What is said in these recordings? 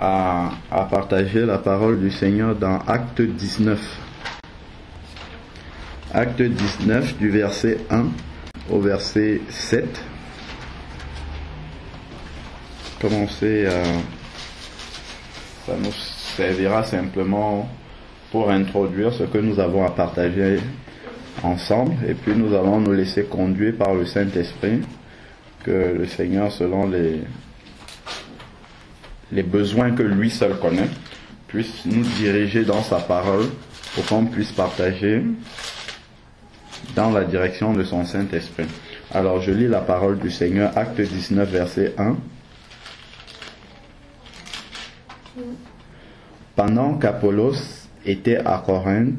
à partager la parole du Seigneur dans Acte 19. Acte 19 du verset 1 au verset 7. Commencer ça nous servira simplement pour introduire ce que nous avons à partager ensemble, et puis nous allons nous laisser conduire par le Saint-Esprit, que le Seigneur, selon les besoins que lui seul connaît, puisse nous diriger dans sa parole pour qu'on puisse partager dans la direction de son Saint-Esprit. Alors je lis la parole du Seigneur, Acte 19, verset 1. Pendant qu'Apollos était à Corinthe,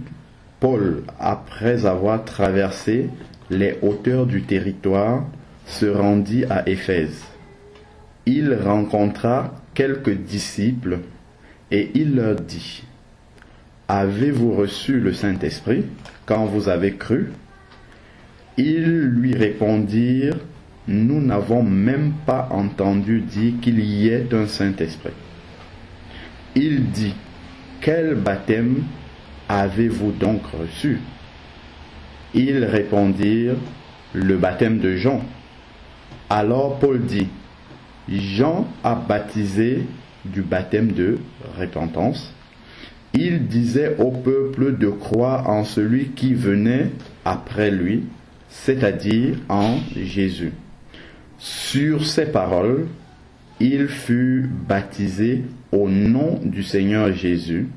Paul, après avoir traversé les hauteurs du territoire, se rendit à Éphèse. Il rencontra quelques disciples et il leur dit: Avez-vous reçu le Saint-Esprit quand vous avez cru? Ils lui répondirent: Nous n'avons même pas entendu dire qu'il y ait un Saint-Esprit. Il dit: Quel baptême avez-vous donc reçu? Ils répondirent: Le baptême de Jean. Alors Paul dit: Jean a baptisé du baptême de repentance. Il disait au peuple de croire en celui qui venait après lui, c'est-à-dire en Jésus. Sur ces paroles, il fut baptisé au nom du Seigneur Jésus.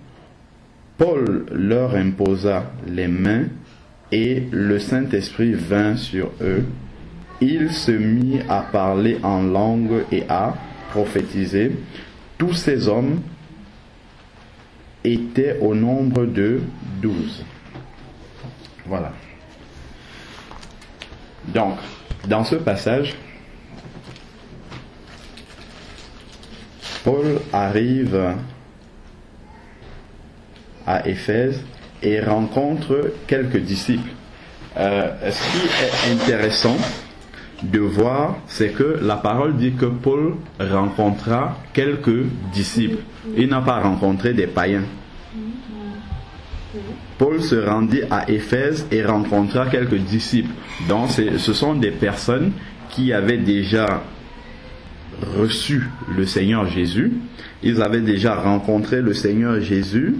Paul leur imposa les mains et le Saint-Esprit vint sur eux. Il se mit à parler en langue et à prophétiser. Tous ces hommes étaient au nombre de 12. Voilà. Donc, dans ce passage, Paul arrive à Éphèse et rencontre quelques disciples. Ce qui est intéressant de voir, c'est que la parole dit que Paul rencontra quelques disciples. Il n'a pas rencontré des païens. Paul se rendit à Éphèse et rencontra quelques disciples. Donc ce sont des personnes qui avaient déjà reçu le Seigneur Jésus. Ils avaient déjà rencontré le Seigneur Jésus.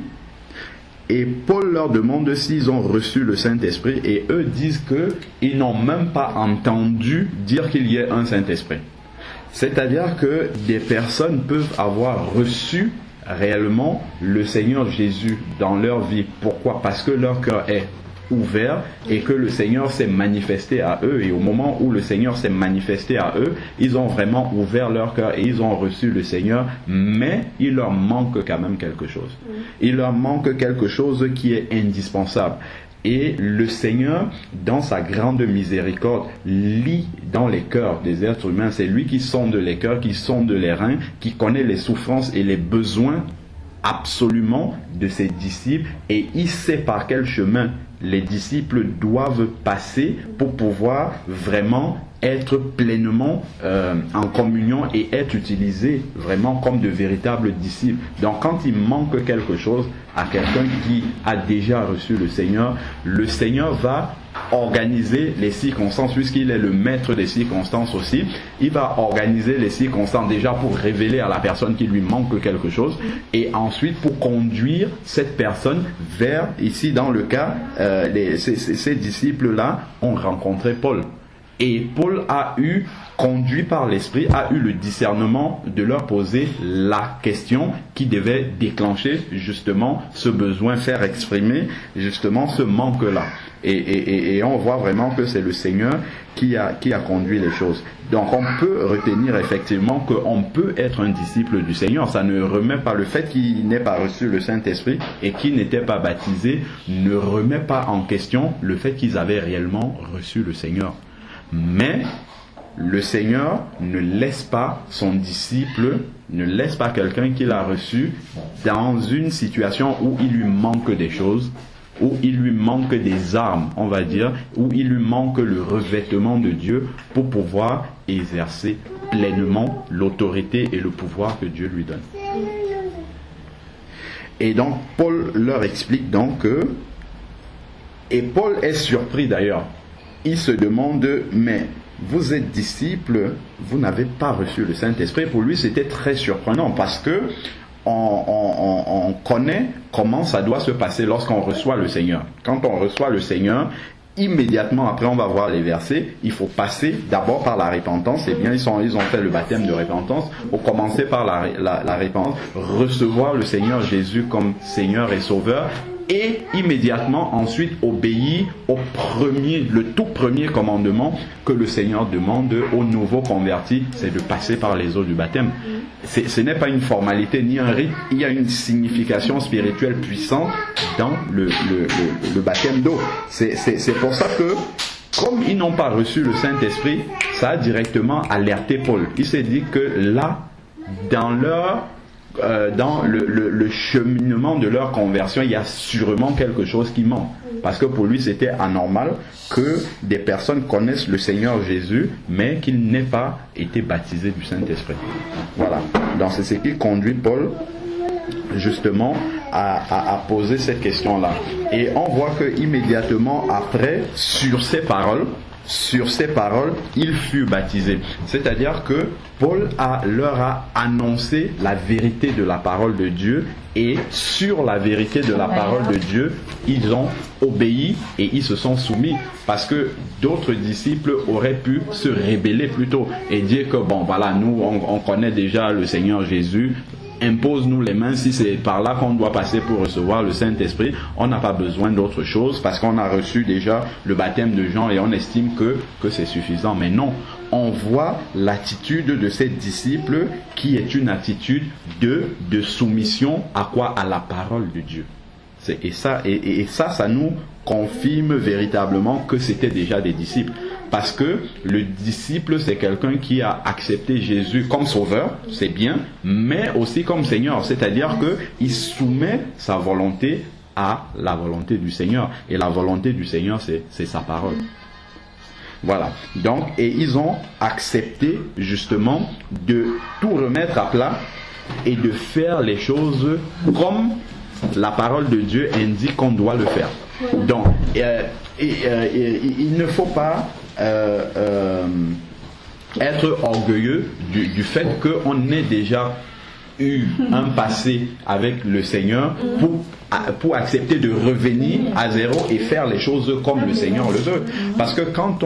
Et Paul leur demande s'ils ont reçu le Saint-Esprit, et eux disent qu'ils n'ont même pas entendu dire qu'il y ait un Saint-Esprit. C'est-à-dire que des personnes peuvent avoir reçu réellement le Seigneur Jésus dans leur vie. Pourquoi? Parce que leur cœur est ouvert et que le Seigneur s'est manifesté à eux, et au moment où le Seigneur s'est manifesté à eux, ils ont vraiment ouvert leur cœur et ils ont reçu le Seigneur, mais il leur manque quand même quelque chose. Il leur manque quelque chose qui est indispensable. Et le Seigneur, dans sa grande miséricorde, lit dans les cœurs des êtres humains. C'est lui qui sonde les cœurs, qui sonde les reins, qui connaît les souffrances et les besoins absolument de ses disciples, et il sait par quel chemin les disciples doivent passer pour pouvoir vraiment être pleinement en communion et être utilisés vraiment comme de véritables disciples. Donc quand il manque quelque chose à quelqu'un qui a déjà reçu le Seigneur va organiser les circonstances, puisqu'il est le maître des circonstances aussi. Il va organiser les circonstances déjà pour révéler à la personne qu'il lui manque quelque chose, et ensuite pour conduire cette personne vers, ici dans le cas, ces disciples-là ont rencontré Paul. Et Paul a eu, conduit par l'Esprit, a eu le discernement de leur poser la question qui devait déclencher justement ce besoin, faire exprimer justement ce manque-là. Et on voit vraiment que c'est le Seigneur qui a conduit les choses. Donc on peut retenir effectivement qu'on peut être un disciple du Seigneur. Ça ne remet pas le fait qu'il n'ait pas reçu le Saint-Esprit et qu'il n'était pas baptisé, ne remet pas en question le fait qu'ils avaient réellement reçu le Seigneur. Mais le Seigneur ne laisse pas son disciple, ne laisse pas quelqu'un qu'il a reçu dans une situation où il lui manque des choses, où il lui manque des armes, on va dire, où il lui manque le revêtement de Dieu pour pouvoir exercer pleinement l'autorité et le pouvoir que Dieu lui donne. Et donc Paul leur explique donc que, et Paul est surpris d'ailleurs, il se demande, mais vous êtes disciples, vous n'avez pas reçu le Saint-Esprit. Pour lui c'était très surprenant parce que on connaît comment ça doit se passer lorsqu'on reçoit le Seigneur. Quand on reçoit le Seigneur, immédiatement après, on va voir les versets, il faut passer d'abord par la repentance. C'est bien, ils ont fait le baptême de repentance. Pour commencer par la repentance, recevoir le Seigneur Jésus comme Seigneur et Sauveur, et immédiatement ensuite obéir le tout premier commandement que le Seigneur demande aux nouveaux convertis, c'est de passer par les eaux du baptême. Ce n'est pas une formalité ni un rite, il y a une signification spirituelle puissante dans le baptême d'eau. C'est pour ça que, comme ils n'ont pas reçu le Saint-Esprit, ça a directement alerté Paul. Il s'est dit que là, dans le cheminement de leur conversion, il y a sûrement quelque chose qui manque. Parce que pour lui, c'était anormal que des personnes connaissent le Seigneur Jésus, mais qu'ils n'aient pas été baptisés du Saint-Esprit. Voilà. Donc c'est ce qui conduit Paul justement à poser cette question-là. Et on voit que immédiatement après, sur ces paroles, il fut baptisé. C'est-à-dire que Paul leur a annoncé la vérité de la parole de Dieu, et sur la vérité de la parole de Dieu, ils ont obéi et ils se sont soumis. Parce que d'autres disciples auraient pu se rebeller plutôt et dire que bon voilà, nous on connaît déjà le Seigneur Jésus, impose-nous les mains, si c'est par là qu'on doit passer pour recevoir le Saint-Esprit, on n'a pas besoin d'autre chose parce qu'on a reçu déjà le baptême de Jean et on estime que c'est suffisant. Mais non, on voit l'attitude de ces disciples qui est une attitude de soumission à quoi? À la parole de Dieu. Et ça nous confirme véritablement que c'était déjà des disciples. Parce que le disciple, c'est quelqu'un qui a accepté Jésus comme sauveur, c'est bien, mais aussi comme Seigneur. C'est-à-dire qu'il soumet sa volonté à la volonté du Seigneur. Et la volonté du Seigneur, c'est sa parole. Voilà. Donc, et ils ont accepté justement de tout remettre à plat et de faire les choses comme la parole de Dieu indique qu'on doit le faire. Donc, il ne faut pas être orgueilleux du fait qu'on ait déjà eu un passé avec le Seigneur pour accepter de revenir à zéro et faire les choses comme le Seigneur le veut. Parce que quand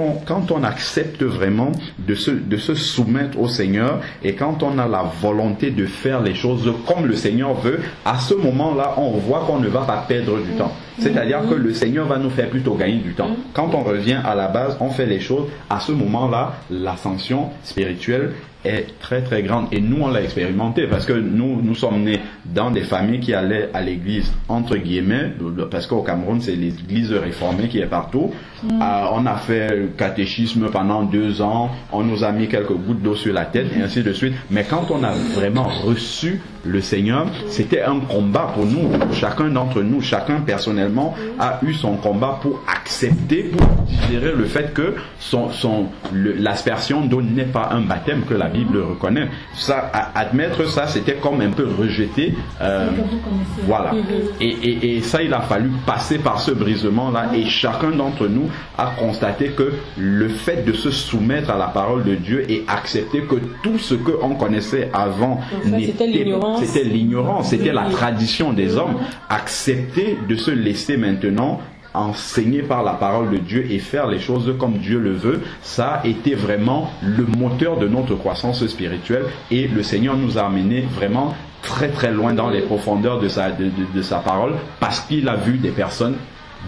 on accepte vraiment de se soumettre au Seigneur, et quand on a la volonté de faire les choses comme le Seigneur veut, à ce moment-là, on voit qu'on ne va pas perdre du temps. C'est-à-dire que le Seigneur va nous faire plutôt gagner du temps. Quand on revient à la base, on fait les choses, à ce moment-là, l'ascension spirituelle est très très grande. Et nous, on l'a expérimenté parce que nous sommes nés dans des familles qui allaient à l'église, entre guillemets, parce qu'au Cameroun, c'est l'église réformée qui est partout. On a fait le catéchisme pendant 2 ans, on nous a mis quelques gouttes d'eau sur la tête et ainsi de suite. Mais quand on a vraiment reçu le Seigneur, c'était un combat pour nous. Chacun d'entre nous, chacun personnellement, a eu son combat pour accepter, pour digérer le fait que l'aspersion d'eau n'est pas un baptême que la Bible reconnaît. Ça, admettre ça, c'était comme un peu rejeter. Voilà. Et ça, il a fallu passer par ce brisement-là, et chacun d'entre nous a constaté que le fait de se soumettre à la parole de Dieu et accepter que tout ce qu'on connaissait avant c'était l'ignorance, c'était la tradition des hommes, accepter de se laisser maintenant enseigner par la parole de Dieu et faire les choses comme Dieu le veut, ça a été vraiment le moteur de notre croissance spirituelle, et le Seigneur nous a amenés vraiment très très loin dans les profondeurs de sa parole, parce qu'il a vu des personnes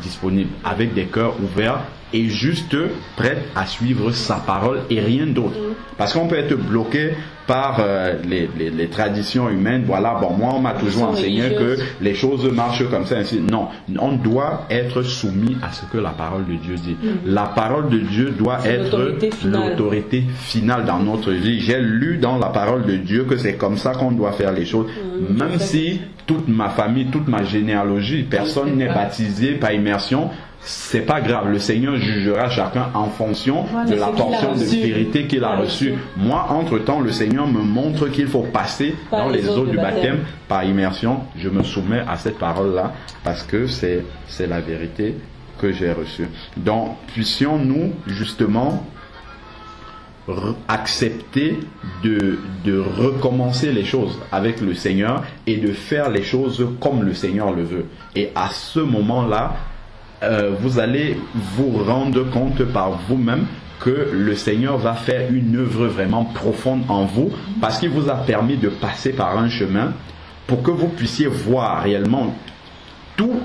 disponibles avec des cœurs ouverts et juste prêtes à suivre sa parole et rien d'autre. Parce qu'on peut être bloqué par les traditions humaines. Voilà, bon, moi on m'a toujours enseigné que les choses marchent comme ça, ainsi. Non, on doit être soumis à ce que la parole de Dieu dit. La parole de Dieu doit être l'autorité finale dans notre vie. J'ai lu dans la parole de Dieu que c'est comme ça qu'on doit faire les choses. Même si toute ma famille, toute ma généalogie, personne n'est baptisé par immersion, c'est pas grave, le Seigneur jugera chacun en fonction de la portion de vérité qu'il a reçue. Moi, entre-temps, le Seigneur me montre qu'il faut passer dans les eaux du baptême par immersion. Je me soumets à cette parole-là parce que c'est la vérité que j'ai reçue. Donc, puissions-nous justement accepter de recommencer les choses avec le Seigneur et de faire les choses comme le Seigneur le veut. Et à ce moment-là, vous allez vous rendre compte par vous-même que le Seigneur va faire une œuvre vraiment profonde en vous parce qu'il vous a permis de passer par un chemin pour que vous puissiez voir réellement tout,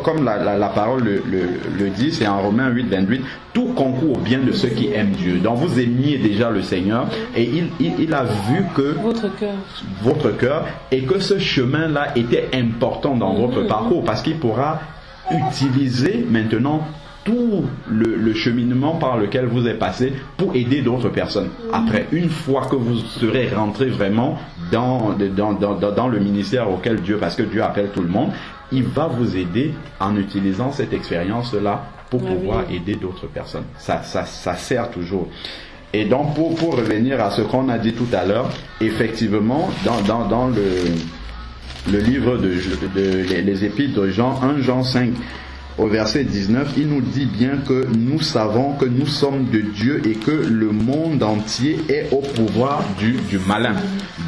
comme la parole le dit, c'est en Romains 8, 28, tout concourt au bien de ceux qui aiment Dieu. Donc vous aimiez déjà le Seigneur et il a vu que votre cœur et que ce chemin-là était important dans votre parcours parce qu'il pourra utiliser maintenant tout le cheminement par lequel vous êtes passé pour aider d'autres personnes. Après, une fois que vous serez rentré vraiment dans le ministère auquel Dieu, parce que Dieu appelle tout le monde, il va vous aider en utilisant cette expérience-là pour pouvoir aider d'autres personnes. Ça sert toujours. Et donc, pour revenir à ce qu'on a dit tout à l'heure, effectivement, dans le livre les épîtres de Jean, 1 Jean 5, au verset 19, il nous dit bien que nous savons que nous sommes de Dieu et que le monde entier est au pouvoir du malin.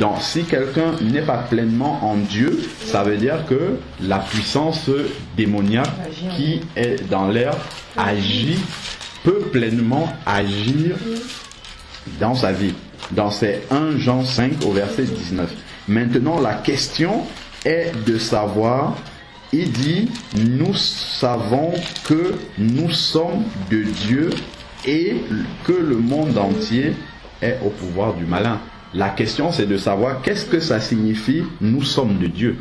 Donc, si quelqu'un n'est pas pleinement en Dieu, ça veut dire que la puissance démoniaque qui est dans l'air peut pleinement agir dans sa vie. Donc, c'est 1 Jean 5 au verset 19. Maintenant, la question est de savoir. Il dit, nous savons que nous sommes de Dieu et que le monde entier est au pouvoir du malin. La question, c'est de savoir qu'est-ce que ça signifie, nous sommes de Dieu.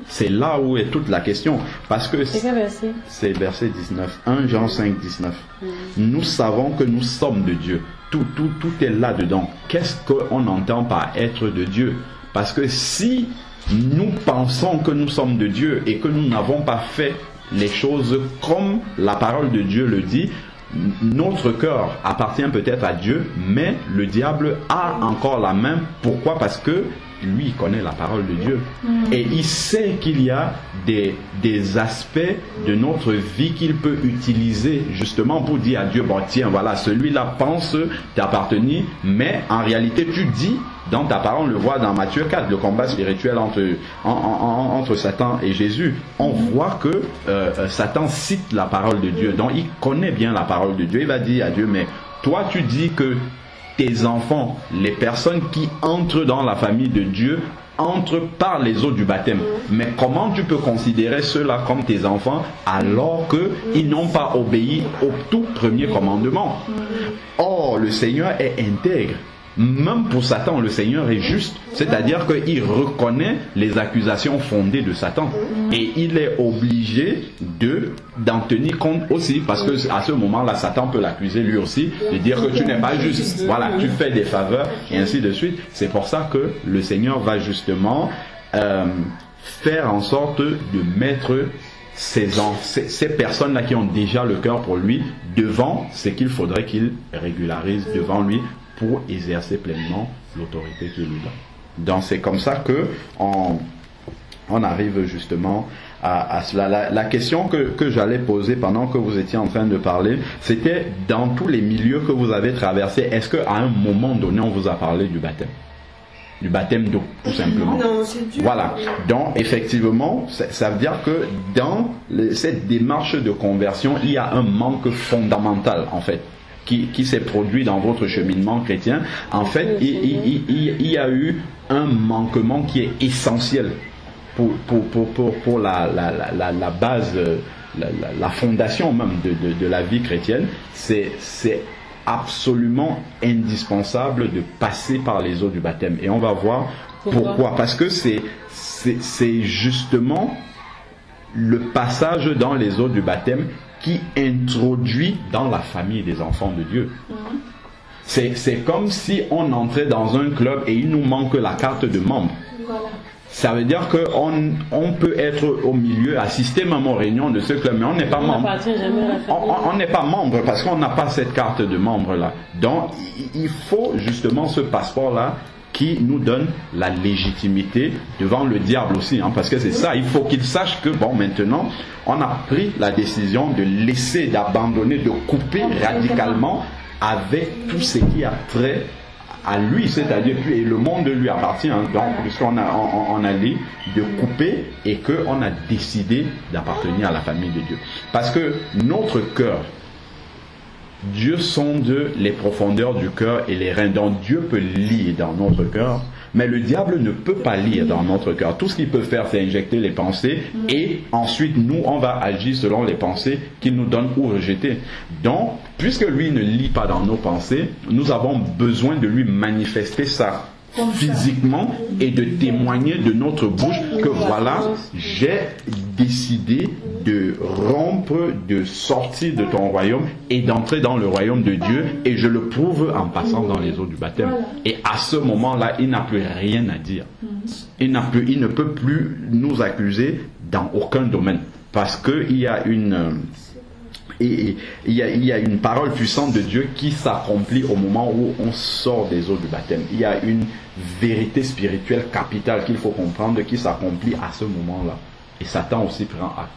C'est là où est toute la question. Parce que c'est verset 19, 1 Jean 5, 19. Nous savons que nous sommes de Dieu. Tout est là-dedans. Qu'est-ce qu'on entend par être de Dieu? Parce que si nous pensons que nous sommes de Dieu et que nous n'avons pas fait les choses comme la parole de Dieu le dit, notre cœur appartient peut-être à Dieu, mais le diable a encore la main. Pourquoi? Parce que lui, il connaît la parole de Dieu. Et il sait qu'il y a des aspects de notre vie qu'il peut utiliser justement pour dire à Dieu, bon tiens, voilà, celui-là pense t'appartenir, mais en réalité tu dis, dans ta parole, on le voit dans Matthieu 4, le combat spirituel entre Satan et Jésus. On voit que Satan cite la parole de Dieu, donc il connaît bien la parole de Dieu. Il va dire à Dieu, mais toi tu dis que tes enfants, les personnes qui entrent dans la famille de Dieu, entrent par les eaux du baptême. Mais comment tu peux considérer ceux-là comme tes enfants alors qu'ils n'ont pas obéi au tout premier commandement? Or, le Seigneur est intègre. Même pour Satan, le Seigneur est juste. C'est-à-dire qu'il reconnaît les accusations fondées de Satan. Et il est obligé d'en tenir compte aussi. Parce que à ce moment-là, Satan peut l'accuser lui aussi. De dire que tu n'es pas juste. Voilà, tu fais des faveurs. Et ainsi de suite. C'est pour ça que le Seigneur va justement faire en sorte de mettre ces personnes-là qui ont déjà le cœur pour lui devant ce qu'il faudrait qu'il régularise devant lui pour exercer pleinement l'autorité qu'il lui donne. Donc c'est comme ça que on arrive justement à cela. La question que j'allais poser pendant que vous étiez en train de parler, c'était dans tous les milieux que vous avez traversés, est-ce qu'à un moment donné on vous a parlé du baptême? Du baptême d'eau, tout simplement. Non, c'est Dieu. Voilà. Donc, effectivement, ça veut dire que dans cette démarche de conversion, il y a un manque fondamental, en fait, qui s'est produit dans votre cheminement chrétien. En fait, il y a eu un manquement qui est essentiel pour la base, la fondation même de la vie chrétienne. C'est absolument indispensable de passer par les eaux du baptême. Et on va voir pourquoi. Parce que c'est justement le passage dans les eaux du baptême qui introduit dans la famille des enfants de Dieu. C'est comme si on entrait dans un club et il nous manque la carte de membre. Voilà. Ça veut dire qu'on peut être au milieu, assister même aux réunions de ce club, mais on n'est pas membre. On n'est pas membre parce qu'on n'a pas cette carte de membre là. Donc il faut justement ce passeport-là qui nous donne la légitimité devant le diable aussi, hein, parce que c'est ça, il faut qu'il sache que bon, maintenant on a pris la décision de laisser, d'abandonner, de couper radicalement avec tout ce qui a trait à lui, c'est-à-dire et le monde lui appartient, hein, donc puisqu'on a dit de couper et qu'on a décidé d'appartenir à la famille de Dieu. Parce que notre cœur, Dieu sonde les profondeurs du cœur et les reins, donc Dieu peut lire dans notre cœur, mais le diable ne peut pas lire dans notre cœur. Tout ce qu'il peut faire, c'est injecter les pensées et ensuite nous, on va agir selon les pensées qu'il nous donne ou rejeter. Donc, puisque lui ne lit pas dans nos pensées, nous avons besoin de lui manifester ça physiquement et de témoigner de notre bouche que voilà, j'ai décidé de rompre, de sortir de ton royaume et d'entrer dans le royaume de Dieu, et je le prouve en passant dans les eaux du baptême. Et à ce moment-là, il n'a plus rien à dire. Il ne peut plus nous accuser dans aucun domaine, parce qu'il y a une parole puissante de Dieu qui s'accomplit au moment où on sort des eaux du baptême. Il y a une vérité spirituelle capitale qu'il faut comprendre qui s'accomplit à ce moment-là. Et Satan aussi prend acte.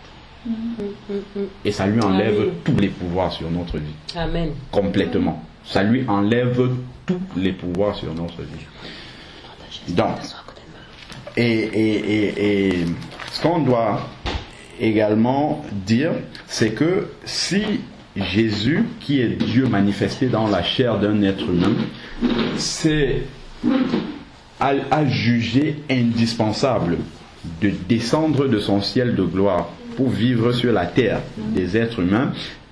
Et ça lui enlève tous les pouvoirs sur notre vie. Amen. Complètement. Ça lui enlève tous les pouvoirs sur notre vie. Donc, et ce qu'on doit également dire, c'est que si Jésus, qui est Dieu manifesté dans la chair d'un être humain, a jugé indispensable de descendre de son ciel de gloire pour vivre sur la terre des êtres humains,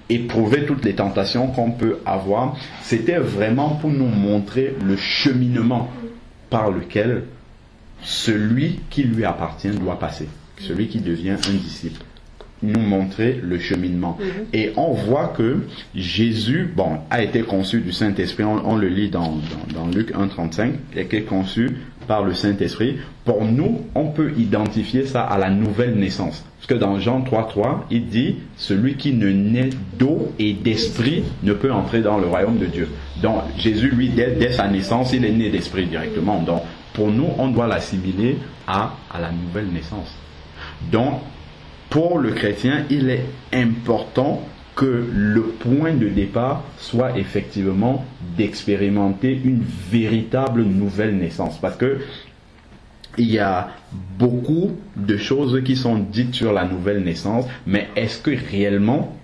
éprouver toutes les tentations qu'on peut avoir, c'était vraiment pour nous montrer le cheminement par lequel celui qui lui appartient doit passer, celui qui devient un disciple. Nous montrer le cheminement. Et on voit que Jésus, a été conçu du Saint-Esprit, on le lit dans Luc 1,35, il a été conçu par le Saint-Esprit. Pour nous, on peut identifier ça à la nouvelle naissance. Parce que dans Jean 3,3, il dit, celui qui ne naît d'eau et d'esprit ne peut entrer dans le royaume de Dieu. Donc Jésus, lui, dès sa naissance, il est né d'esprit directement. Donc pour nous, on doit l'assimiler à la nouvelle naissance. Donc, pour le chrétien, il est important que le point de départ soit effectivement d'expérimenter une véritable nouvelle naissance. Parce que il y a beaucoup de choses qui sont dites sur la nouvelle naissance, mais est-ce que réellement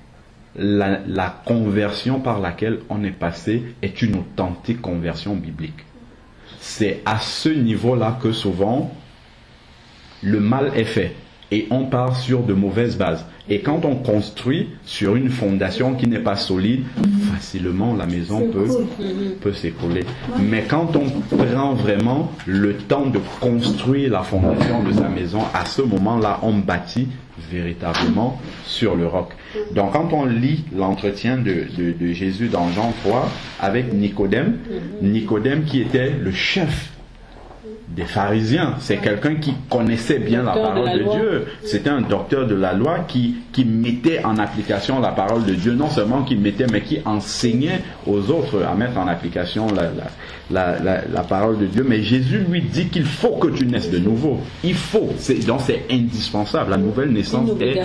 la conversion par laquelle on est passé est une authentique conversion biblique? C'est à ce niveau-là que souvent le mal est fait. Et on part sur de mauvaises bases. Et quand on construit sur une fondation qui n'est pas solide, facilement la maison peut s'écrouler. Mais quand on prend vraiment le temps de construire la fondation de sa maison, à ce moment-là, on bâtit véritablement sur le roc. Donc quand on lit l'entretien de Jésus dans Jean 3 avec Nicodème, Nicodème qui était le chef des pharisiens, c'est quelqu'un qui connaissait bien la parole de Dieu. C'était un docteur de la loi qui mettait en application la parole de Dieu, non seulement qui mettait, mais qui enseignait aux autres à mettre en application la parole de Dieu. Mais Jésus lui dit qu'il faut que tu naisses de nouveau. Il faut. Donc c'est indispensable. La nouvelle naissance est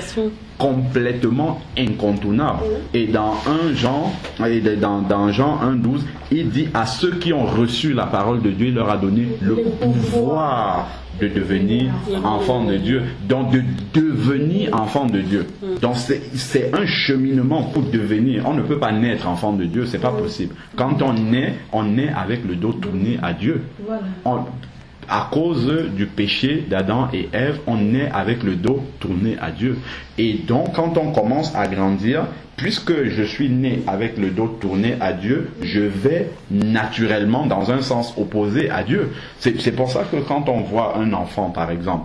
complètement incontournable. Et dans Jean 1,12, il dit à ceux qui ont reçu la parole de Dieu, il leur a donné le pouvoir de devenir enfant de Dieu. Donc de devenir enfant de Dieu. Donc c'est un cheminement pour devenir. On ne peut pas naître enfant de Dieu, c'est pas possible. Quand on naît avec le dos tourné à Dieu. À cause du péché d'Adam et Ève, on naît avec le dos tourné à Dieu. Et donc, quand on commence à grandir, puisque je suis né avec le dos tourné à Dieu, je vais naturellement dans un sens opposé à Dieu. C'est pour ça que quand on voit un enfant, par exemple,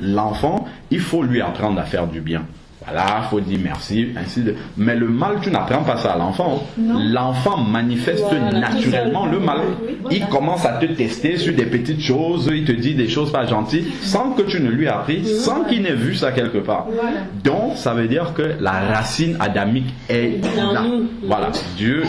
l'enfant, il faut lui apprendre à faire du bien. Voilà, faut dire merci, ainsi de. Mais le mal, tu n'apprends pas ça à l'enfant. L'enfant manifeste naturellement le mal. Il commence à te tester sur des petites choses, il te dit des choses pas gentilles, sans que tu ne lui aies appris, sans qu'il n'ait vu ça quelque part. Donc, ça veut dire que la racine adamique est là. Voilà, Dieu,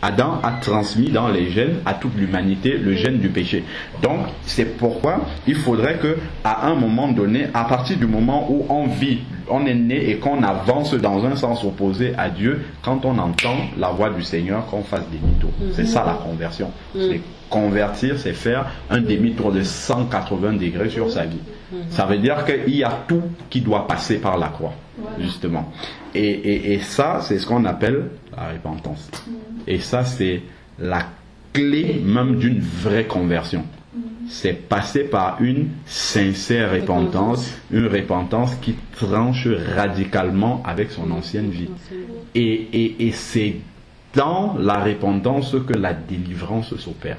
Adam a transmis dans les gènes à toute l'humanité le gène du péché. Donc, c'est pourquoi il faudrait que, à un moment donné, à partir du moment où on vit, on est né et qu'on avance dans un sens opposé à Dieu, quand on entend la voix du Seigneur, qu'on fasse demi-tour. C'est ça la conversion. C'est convertir, c'est faire un demi-tour de 180 degrés sur sa vie. Ça veut dire qu'il y a tout qui doit passer par la croix, justement. Et ça, c'est ce qu'on appelle la repentance. Et ça, c'est la clé même d'une vraie conversion. C'est passer par une sincère repentance, une repentance qui tranche radicalement avec son ancienne vie. Et c'est dans la repentance que la délivrance s'opère.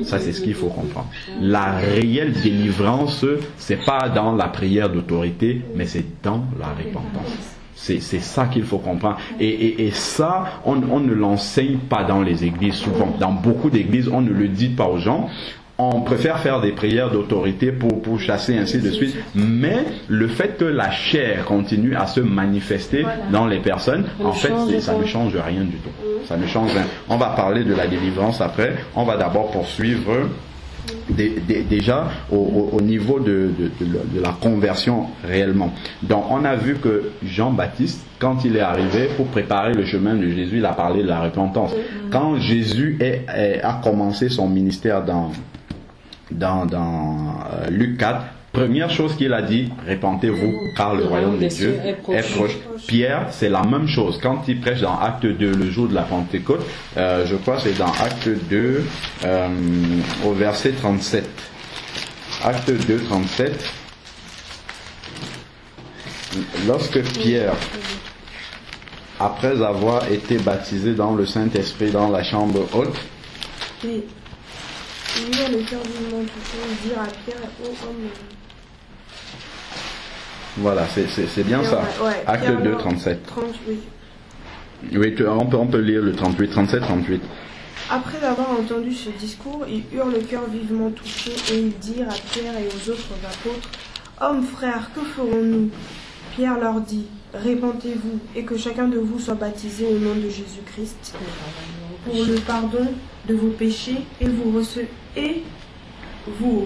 Ça, c'est ce qu'il faut comprendre. La réelle délivrance, c'est pas dans la prière d'autorité, mais c'est dans la repentance. C'est ça qu'il faut comprendre. Et ça, on ne l'enseigne pas dans les églises souvent. Dans beaucoup d'églises, on ne le dit pas aux gens. On préfère faire des prières d'autorité pour chasser ainsi de suite. Mais le fait que la chair continue à se manifester dans les personnes, en fait, ça ne change rien du tout. Ça ne change rien. On va parler de la délivrance après. On va d'abord poursuivre déjà au niveau de la conversion réellement. Donc on a vu que Jean-Baptiste, quand il est arrivé pour préparer le chemin de Jésus, il a parlé de la repentance. Quand Jésus a commencé son ministère dans Luc 4, première chose qu'il a dit, repentez-vous car le royaume de Dieu est proche. Pierre, c'est la même chose. Quand il prêche dans Acte 2, le jour de la Pentecôte, je crois que c'est dans Acte 2, au verset 37. Acte 2, 37. Lorsque Pierre, après avoir été baptisé dans le Saint-Esprit dans la chambre haute, il eut le cœur vivement touché, dire à Pierre, ô homme. Voilà, c'est bien ça. Ouais, Acte 2, 37. 38. Oui, on peut lire le 38, 37, 38. Après avoir entendu ce discours, ils eurent le cœur vivement touché et ils dirent à Pierre et aux autres apôtres, hommes, frères, que ferons-nous? Pierre leur dit, répentez-vous et que chacun de vous soit baptisé au nom de Jésus-Christ pour le pardon de vos péchés et vous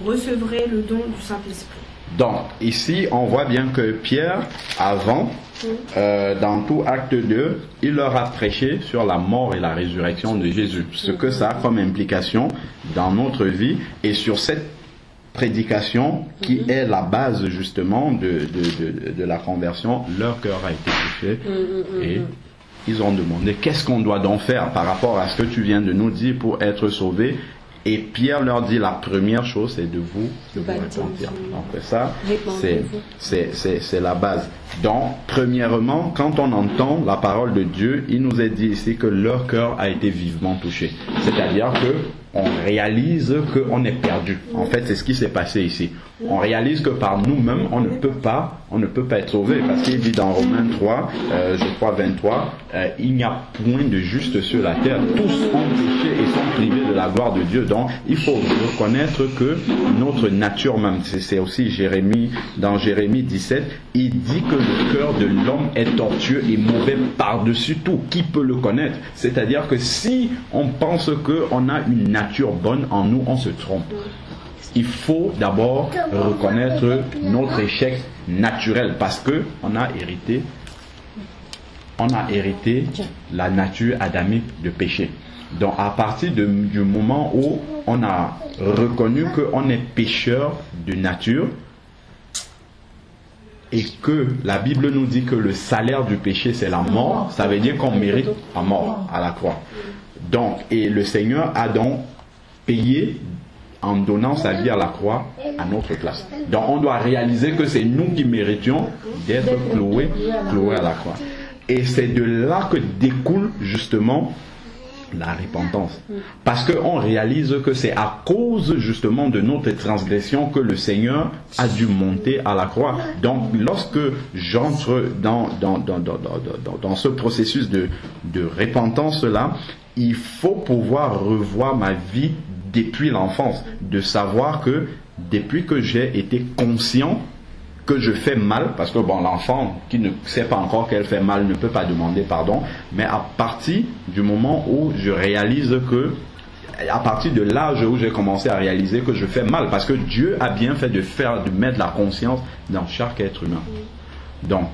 recevrez le don du Saint-Esprit. Donc, ici, on voit bien que Pierre, avant, dans tout Acte 2, il leur a prêché sur la mort et la résurrection de Jésus. Ce que ça a comme implication dans notre vie et sur cette prédication qui est la base justement de la conversion, leur cœur a été touché et ils ont demandé qu'est-ce qu'on doit donc faire par rapport à ce que tu viens de nous dire pour être sauvé. Et Pierre leur dit la première chose c'est de vous repentir. Donc ça c'est la base. Donc premièrement, quand on entend la parole de Dieu, il nous est dit ici que leur cœur a été vivement touché. C'est-à-dire que on réalise qu'on est perdu. En fait, c'est ce qui s'est passé ici. On réalise que par nous-mêmes, on ne peut pas être sauvé. Parce qu'il dit dans Romains 3, je crois 23, il n'y a point de juste sur la terre. Tous ont péché et sont privés de la gloire de Dieu. Donc, il faut reconnaître que notre nature même, c'est aussi Jérémie, dans Jérémie 17, il dit que le cœur de l'homme est tortueux et mauvais par-dessus tout. Qui peut le connaître? C'est-à-dire que si on pense qu'on a une nature bonne en nous, on se trompe. Il faut d'abord reconnaître notre échec naturel parce que on a hérité la nature adamique de péché. Donc à partir du moment où on a reconnu qu'on est pécheur de nature et que la Bible nous dit que le salaire du péché c'est la mort, ça veut dire qu'on mérite la mort à la croix. Donc, et le Seigneur a donc payé en donnant sa vie à la croix à notre place. Donc on doit réaliser que c'est nous qui méritions d'être cloués à la croix. Et c'est de là que découle justement La repentance. Parce qu'on réalise que c'est à cause justement de notre transgression que le Seigneur a dû monter à la croix. Donc lorsque j'entre dans ce processus de repentance-là, il faut pouvoir revoir ma vie depuis l'enfance, de savoir que depuis que j'ai été conscient que je fais mal, parce que bon, l'enfant qui ne sait pas encore qu'elle fait mal ne peut pas demander pardon, mais à partir du moment où je réalise que, à partir de l'âge où j'ai commencé à réaliser que je fais mal, parce que Dieu a bien fait de mettre la conscience dans chaque être humain. Donc,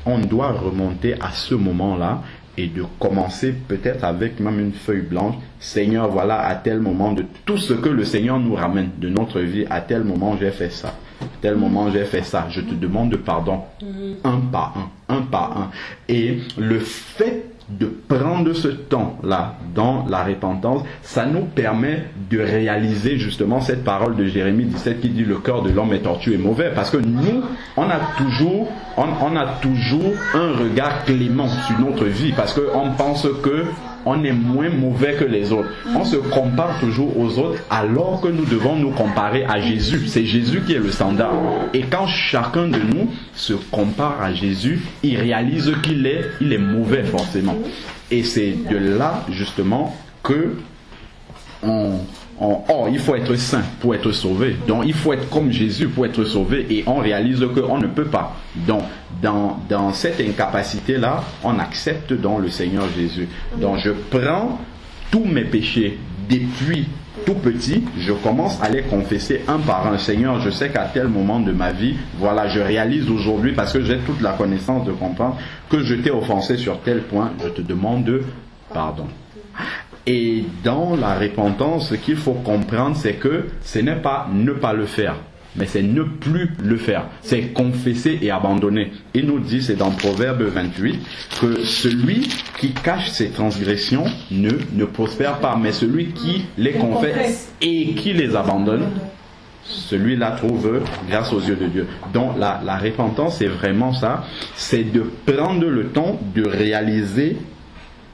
on doit remonter à ce moment-là et de commencer peut-être avec même une feuille blanche. Seigneur, voilà, à tel moment de tout ce que le Seigneur nous ramène de notre vie, à tel moment j'ai fait ça. Tel moment j'ai fait ça, je te demande pardon, un par un. Et le fait de prendre ce temps-là dans la repentance, ça nous permet de réaliser justement cette parole de Jérémie 17 qui dit le cœur de l'homme est tortueux et mauvais, parce que nous, on a toujours un regard clément sur notre vie, parce qu'on pense que on est moins mauvais que les autres. On se compare toujours aux autres alors que nous devons nous comparer à Jésus. C'est Jésus qui est le standard. Et quand chacun de nous se compare à Jésus, il réalise qu'il est mauvais forcément. Et c'est de là justement que il faut être saint pour être sauvé. Donc il faut être comme Jésus pour être sauvé, et on réalise qu'on ne peut pas. Donc dans cette incapacité-là, on accepte donc le Seigneur Jésus. Donc je prends tous mes péchés depuis tout petit, je commence à les confesser un par un. Seigneur, je sais qu'à tel moment de ma vie, voilà, je réalise aujourd'hui, parce que j'ai toute la connaissance de comprendre que je t'ai offensé sur tel point, je te demande pardon. Et dans la repentance, ce qu'il faut comprendre, c'est que ce n'est pas ne pas le faire, mais c'est ne plus le faire. C'est confesser et abandonner. Il nous dit, c'est dans Proverbe 28, que celui qui cache ses transgressions ne prospère pas, mais celui qui les confesse et qui les abandonne, celui-là trouve grâce aux yeux de Dieu. Donc la repentance, c'est vraiment ça, c'est de prendre le temps de réaliser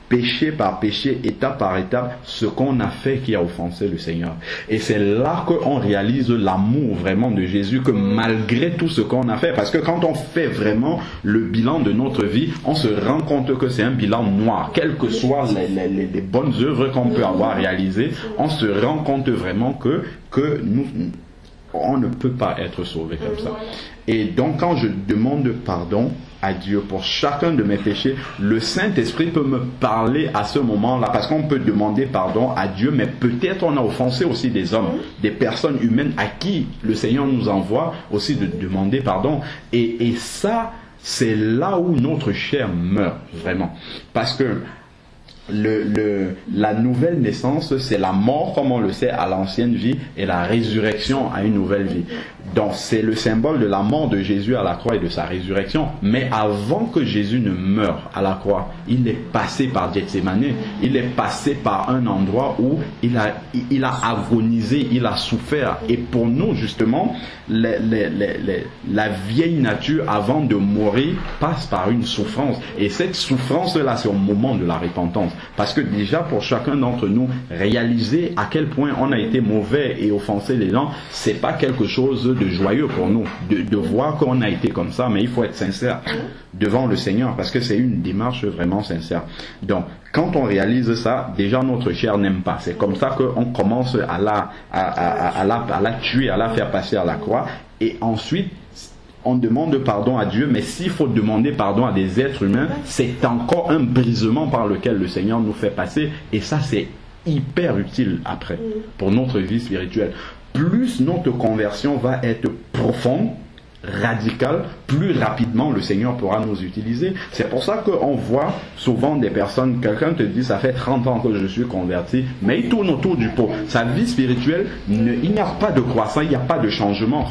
péché par péché, étape par étape, ce qu'on a fait qui a offensé le Seigneur. Et c'est là qu'on réalise l'amour vraiment de Jésus, que malgré tout ce qu'on a fait, parce que quand on fait vraiment le bilan de notre vie, on se rend compte que c'est un bilan noir. Quelles que soient les bonnes œuvres qu'on peut avoir réalisées, on se rend compte vraiment que nous, on ne peut pas être sauvé comme ça. Et donc quand je demande pardon à Dieu pour chacun de mes péchés, le Saint-Esprit peut me parler à ce moment-là, parce qu'on peut demander pardon à Dieu, mais peut-être on a offensé aussi des hommes, des personnes humaines à qui le Seigneur nous envoie aussi de demander pardon. Et ça, c'est là où notre chair meurt vraiment, parce que la nouvelle naissance, c'est la mort, comme on le sait, à l'ancienne vie, et la résurrection à une nouvelle vie. Donc c'est le symbole de la mort de Jésus à la croix et de sa résurrection. Mais avant que Jésus ne meure à la croix, il est passé par Gethsémane, il est passé par un endroit où il a agonisé, il a souffert. Et pour nous, justement, la vieille nature, avant de mourir, passe par une souffrance. Et cette souffrance-là, c'est au moment de la repentance. Parce que déjà, pour chacun d'entre nous, réaliser à quel point on a été mauvais et offensé les gens, c'est pas quelque chose de joyeux pour nous, de voir qu'on a été comme ça, mais il faut être sincère devant le Seigneur, parce que c'est une démarche vraiment sincère. Donc, quand on réalise ça, déjà notre chair n'aime pas. C'est comme ça qu'on commence à la tuer, à la faire passer à la croix, et ensuite, on demande pardon à Dieu, mais s'il faut demander pardon à des êtres humains, c'est encore un brisement par lequel le Seigneur nous fait passer, et ça c'est hyper utile après, pour notre vie spirituelle. Plus notre conversion va être profonde, radicale, plus rapidement le Seigneur pourra nous utiliser. C'est pour ça qu'on voit souvent des personnes, quelqu'un te dit ça fait 30 ans que je suis converti, mais il tourne autour du pot. Sa vie spirituelle, il n'y a pas de croissance, il n'y a pas de changement,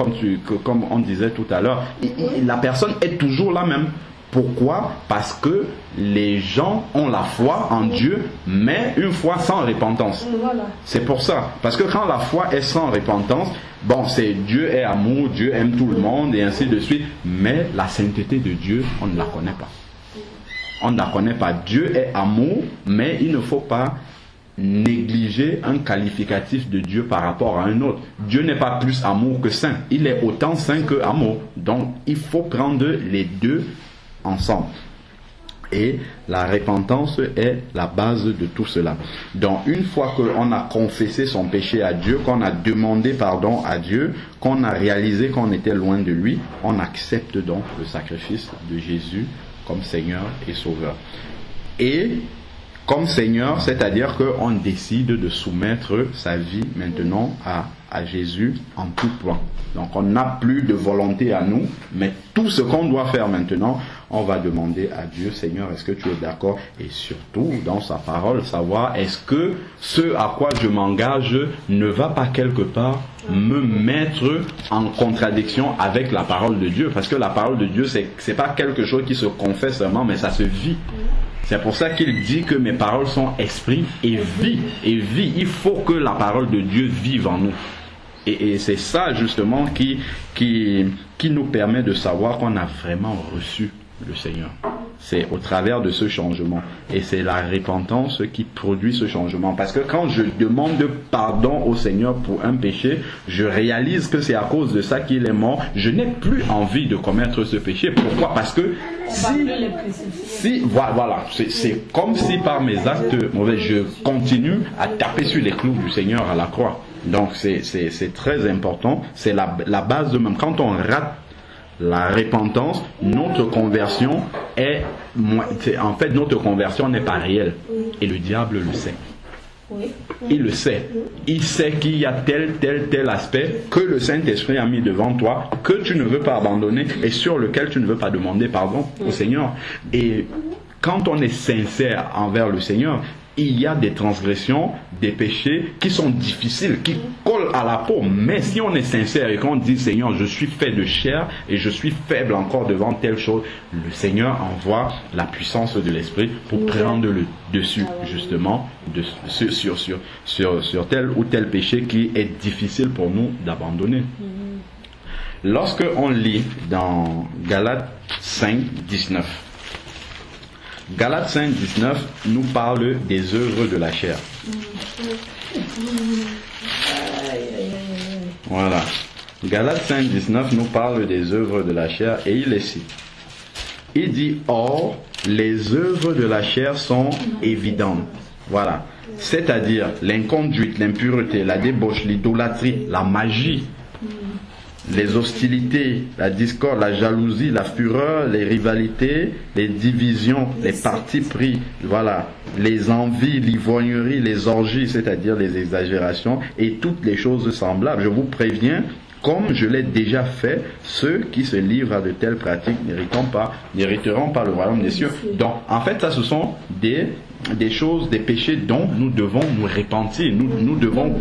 comme on disait tout à l'heure. La personne est toujours la même. Pourquoi? Parce que les gens ont la foi en Dieu, mais une foi sans repentance. C'est pour ça. Parce que quand la foi est sans repentance, bon, c'est Dieu est amour, Dieu aime tout le monde, et ainsi de suite. Mais la sainteté de Dieu, on ne la connaît pas. On ne la connaît pas. Dieu est amour, mais il ne faut pas négliger un qualificatif de Dieu par rapport à un autre. Dieu n'est pas plus amour que saint. Il est autant saint que amour. Donc, il faut prendre les deux ensemble. Et la repentance est la base de tout cela. Donc, une fois qu'on a confessé son péché à Dieu, qu'on a demandé pardon à Dieu, qu'on a réalisé qu'on était loin de lui, on accepte donc le sacrifice de Jésus comme Seigneur et Sauveur. Et comme Seigneur, c'est-à-dire qu'on décide de soumettre sa vie maintenant à Jésus en tout point. Donc on n'a plus de volonté à nous, mais tout ce qu'on doit faire maintenant, on va demander à Dieu, Seigneur, est-ce que tu es d'accord? Et surtout, dans sa parole, savoir est-ce que ce à quoi je m'engage ne va pas quelque part me mettre en contradiction avec la parole de Dieu? Parce que la parole de Dieu, c'est pas quelque chose qui se confesse seulement, mais ça se vit. C'est pour ça qu'il dit que mes paroles sont esprit et vie. Et vie, il faut que la parole de Dieu vive en nous. Et c'est ça justement qui nous permet de savoir qu'on a vraiment reçu le Seigneur. C'est au travers de ce changement. Et c'est la repentance qui produit ce changement. Parce que quand je demande pardon au Seigneur pour un péché, je réalise que c'est à cause de ça qu'il est mort. Je n'ai plus envie de commettre ce péché. Pourquoi? Parce que voilà, c'est comme si par mes actes mauvais, je continue à taper sur les clous du Seigneur à la croix. Donc c'est très important. C'est la base de même. Quand on rate la repentance, notre conversion en fait, notre conversion n'est pas réelle. Et le diable le sait. Il le sait. Il sait qu'il y a tel aspect que le Saint-Esprit a mis devant toi, que tu ne veux pas abandonner et sur lequel tu ne veux pas demander pardon au Seigneur. Et quand on est sincère envers le Seigneur, il y a des transgressions, des péchés qui sont difficiles, qui collent à la peau. Mais si on est sincère et qu'on dit, Seigneur, je suis fait de chair et je suis faible encore devant telle chose, le Seigneur envoie la puissance de l'Esprit pour prendre le dessus, justement, sur tel ou tel péché qui est difficile pour nous d'abandonner. Lorsque on lit dans Galates 5, 19, Galates 5, 19 nous parle des œuvres de la chair. Voilà. Galates 5, 19 nous parle des œuvres de la chair et il les cite. Il dit, or, les œuvres de la chair sont évidentes. Voilà. C'est-à-dire l'inconduite, l'impureté, la débauche, l'idolâtrie, la magie, les hostilités, la discorde, la jalousie, la fureur, les rivalités, les divisions, les partis pris, voilà, les envies, l'ivrognerie, les orgies, c'est-à-dire les exagérations et toutes les choses semblables. Je vous préviens, comme je l'ai déjà fait, ceux qui se livrent à de telles pratiques n'hériteront pas le royaume des cieux. Donc, en fait, ça, ce sont des choses, des péchés dont nous devons nous repentir. Nous devons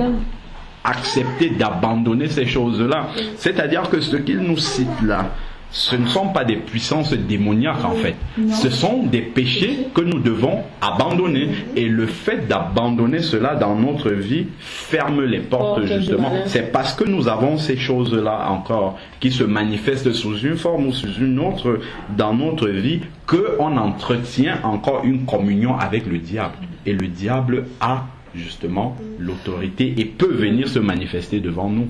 accepter d'abandonner ces choses-là. C'est-à-dire que ce qu'il nous cite là, ce ne sont pas des puissances démoniaques en fait. Ce sont des péchés que nous devons abandonner. Et le fait d'abandonner cela dans notre vie ferme les portes justement. C'est parce que nous avons ces choses-là encore qui se manifestent sous une forme ou sous une autre dans notre vie qu'on entretient encore une communion avec le diable. Et le diable a justement l'autorité et peut venir se manifester devant nous.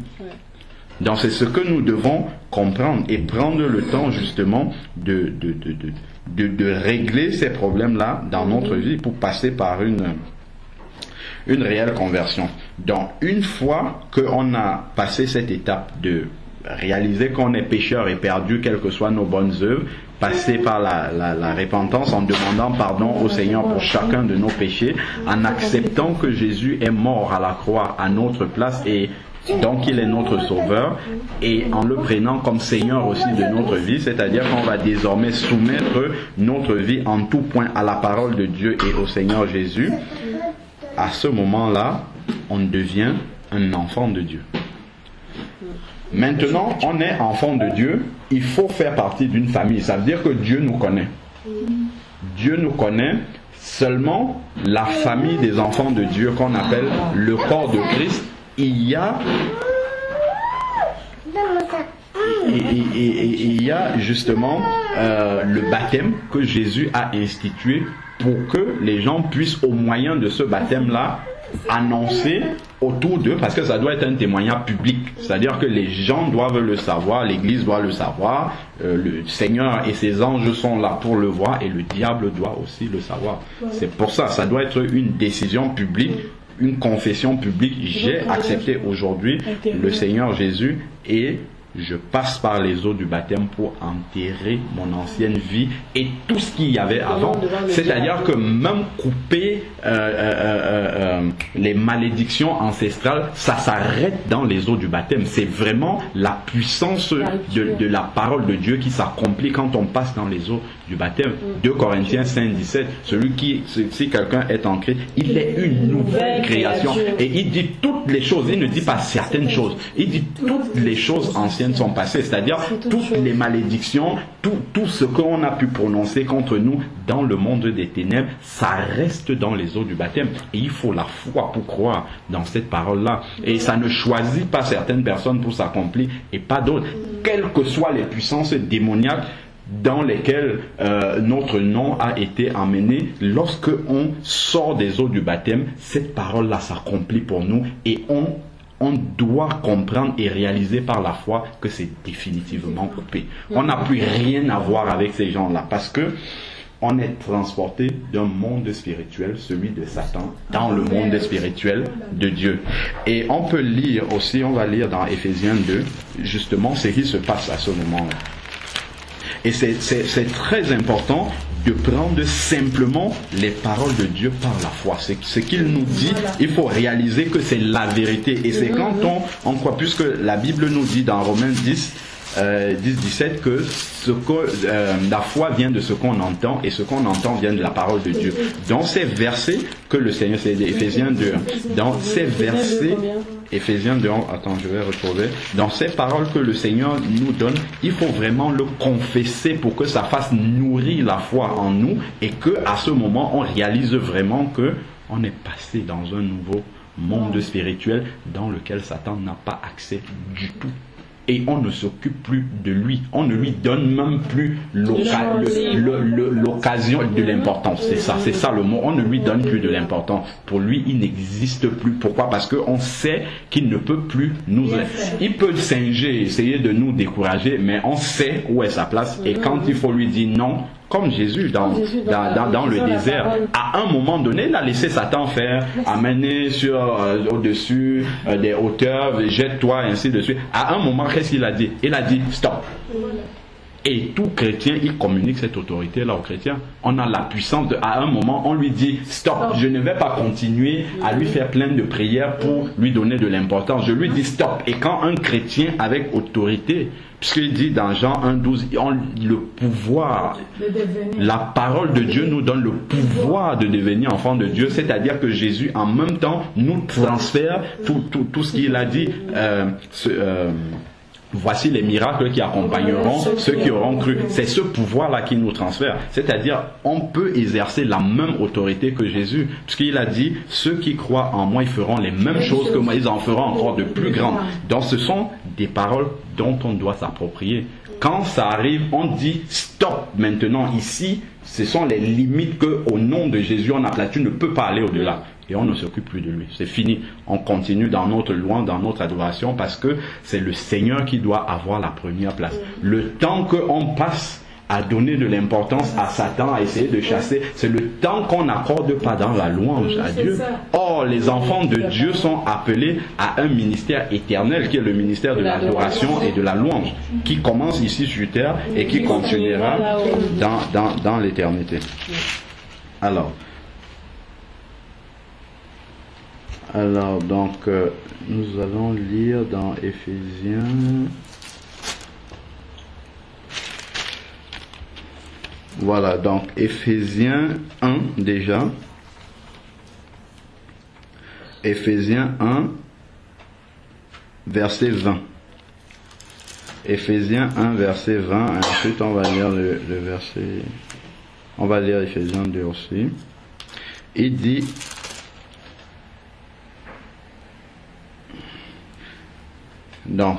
Donc c'est ce que nous devons comprendre et prendre le temps justement de régler ces problèmes-là dans notre vie pour passer par une réelle conversion. Donc une fois qu'on a passé cette étape de réaliser qu'on est pécheur et perdu, quelles que soient nos bonnes œuvres, passer par la repentance en demandant pardon au Seigneur pour chacun de nos péchés, en acceptant que Jésus est mort à la croix à notre place et donc il est notre sauveur, et en le prenant comme Seigneur aussi de notre vie, c'est-à-dire qu'on va désormais soumettre notre vie en tout point à la parole de Dieu et au Seigneur Jésus. À ce moment-là, on devient un enfant de Dieu. Maintenant, on est enfant de Dieu, il faut faire partie d'une famille. Ça veut dire que Dieu nous connaît. Dieu nous connaît. Seulement, la famille des enfants de Dieu qu'on appelle le corps de Christ, il y a justement le baptême que Jésus a institué pour que les gens puissent, au moyen de ce baptême-là, annoncé autour d'eux, parce que ça doit être un témoignage public, c'est-à-dire que les gens doivent le savoir, l'Église doit le savoir, le Seigneur et ses anges sont là pour le voir et le diable doit aussi le savoir. C'est pour ça, ça doit être une décision publique, une confession publique. J'ai accepté aujourd'hui le Seigneur Jésus et je passe par les eaux du baptême pour enterrer mon ancienne vie et tout ce qu'il y avait avant. C'est-à-dire que même couper les malédictions ancestrales, ça s'arrête dans les eaux du baptême. C'est vraiment la puissance de la parole de Dieu qui s'accomplit quand on passe dans les eaux du baptême. 2 Corinthiens 5,17, celui qui, si quelqu'un est en Christ, il est une nouvelle création. Et il dit toutes les choses, il ne dit pas certaines choses, il dit toutes les choses anciennes sont passées, c'est-à-dire toutes les malédictions, tout ce qu'on a pu prononcer contre nous dans le monde des ténèbres, ça reste dans les eaux du baptême. Et il faut la foi pour croire dans cette parole-là. Et ça ne choisit pas certaines personnes pour s'accomplir et pas d'autres. Quelles que soient les puissances démoniaques dans lesquelles notre nom a été amené, lorsque on sort des eaux du baptême, cette parole-là s'accomplit pour nous et on doit comprendre et réaliser par la foi que c'est définitivement coupé. On n'a plus rien à voir avec ces gens-là parce que on est transporté d'un monde spirituel, celui de Satan, dans le monde spirituel de Dieu. Et on peut lire aussi, on va lire dans Éphésiens 2, justement ce qui se passe à ce moment-là. Et c'est très important de prendre simplement les paroles de Dieu par la foi. Ce qu'il nous dit, il faut réaliser que c'est la vérité. Et c'est quand on croit, puisque la Bible nous dit dans Romains 10-17 que la foi vient de ce qu'on entend et ce qu'on entend vient de la parole de Dieu. Dans ces versets que le Seigneur, c'est Éphésiens 2, dans ces versets, Éphésiens 2, attends, je vais retrouver, dans ces paroles que le Seigneur nous donne, il faut vraiment le confesser pour que ça fasse nourrir la foi en nous et que à ce moment on réalise vraiment que on est passé dans un nouveau monde spirituel dans lequel Satan n'a pas accès du tout. Et on ne s'occupe plus de lui. On ne lui donne même plus l'occasion de l'importance. C'est ça le mot. On ne lui donne plus de l'importance. Pour lui, il n'existe plus. Pourquoi? Parce qu'on sait qu'il ne peut plus nous... Il peut singer, essayer de nous décourager, mais on sait où est sa place. Et quand il faut lui dire non, comme Jésus dans le désert, à un moment donné, il a laissé Satan faire, amener au-dessus des hauteurs, jette-toi, ainsi de suite. À un moment, qu'est-ce qu'il a dit? Il a dit stop. Et tout chrétien, il communique cette autorité-là aux chrétiens. On a la puissance à un moment, on lui dit stop, je ne vais pas continuer à lui faire plein de prières pour lui donner de l'importance. Je lui dis stop. Et quand un chrétien avec autorité, puisqu'il dit dans Jean 1,12, le pouvoir, la parole de Dieu nous donne le pouvoir de devenir enfant de Dieu, c'est-à-dire que Jésus en même temps nous transfère tout ce qu'il a dit. Voici les miracles qui accompagneront ceux qui auront cru. C'est ce pouvoir-là qui nous transfère. C'est-à-dire, on peut exercer la même autorité que Jésus. Puisqu'il a dit, ceux qui croient en moi, ils feront les mêmes choses que moi. Ils en feront encore de plus grandes. Donc, ce sont des paroles dont on doit s'approprier. Quand ça arrive, on dit, stop maintenant. Ici, ce sont les limites que, au nom de Jésus, on a placées. Tu ne peux pas aller au-delà. Et on ne s'occupe plus de lui. C'est fini. On continue dans notre louange, dans notre adoration, parce que c'est le Seigneur qui doit avoir la première place. Le temps qu'on passe à donner de l'importance à Satan, à essayer de chasser, c'est le temps qu'on n'accorde pas dans la louange à Dieu. Or, les enfants de Dieu sont appelés à un ministère éternel, qui est le ministère de l'adoration et de la louange, qui commence ici sur terre et qui continuera dans l'éternité. Alors, donc, nous allons lire dans Éphésiens. Voilà, donc Éphésiens 1 déjà. Éphésiens 1, verset 20. Éphésiens 1, verset 20. Ensuite, on va lire le verset. On va lire Éphésiens 2 aussi. Il dit. Donc,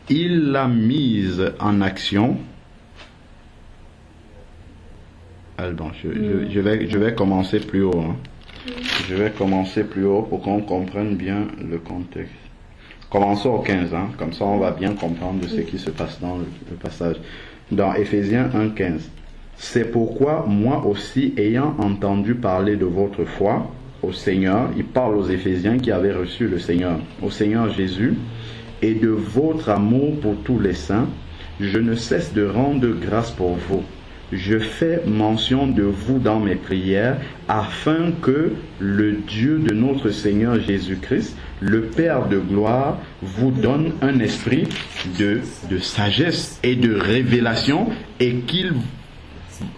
il l'a mise en action. Alors, bon, je vais commencer plus haut. Hein. Je vais commencer plus haut pour qu'on comprenne bien le contexte. Commençons au 15, hein, comme ça on va bien comprendre de ce qui se passe dans le passage. Dans Éphésiens 1,15. C'est pourquoi moi aussi, ayant entendu parler de votre foi au Seigneur, il parle aux Éphésiens qui avaient reçu le Seigneur, au Seigneur Jésus, et de votre amour pour tous les saints, je ne cesse de rendre grâce pour vous. Je fais mention de vous dans mes prières, afin que le Dieu de notre Seigneur Jésus-Christ, le Père de gloire, vous donne un esprit de sagesse et de révélation, et qu'il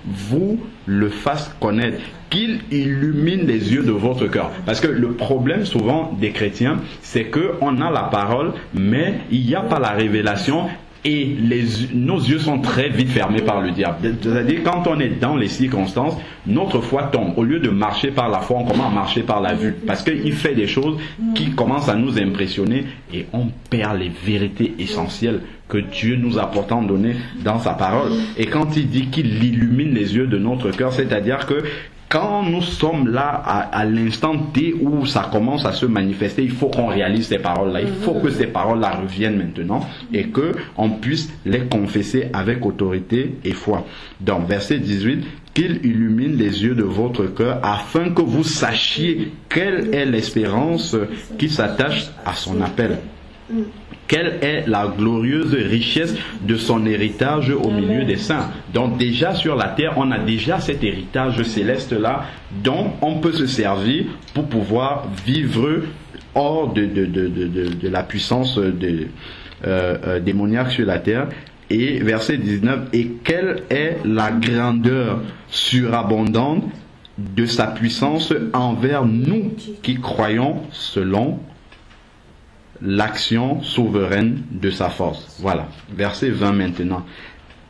vous le fasse connaître, qu'il illumine les yeux de votre cœur. Parce que le problème souvent des chrétiens, c'est qu'on a la parole, mais il n'y a pas la révélation, et nos yeux sont très vite fermés par le diable. C'est-à-dire, quand on est dans les circonstances, notre foi tombe. Au lieu de marcher par la foi, on commence à marcher par la vue. Parce qu'il fait des choses qui commencent à nous impressionner, et on perd les vérités essentielles que Dieu nous a pourtant données dans sa parole. Et quand il dit qu'il illumine les yeux de notre cœur, c'est-à-dire que quand nous sommes là à l'instant T où ça commence à se manifester, il faut qu'on réalise ces paroles-là. Il faut que ces paroles-là reviennent maintenant et qu'on puisse les confesser avec autorité et foi. Donc, verset 18, qu'il illumine les yeux de votre cœur afin que vous sachiez quelle est l'espérance qui s'attache à son appel. Quelle est la glorieuse richesse de son héritage au milieu des saints. Donc déjà sur la terre, on a déjà cet héritage céleste-là dont on peut se servir pour pouvoir vivre hors de la puissance démoniaque sur la terre. Et verset 19, et quelle est la grandeur surabondante de sa puissance envers nous qui croyons selon l'action souveraine de sa force. Voilà, verset 20 maintenant.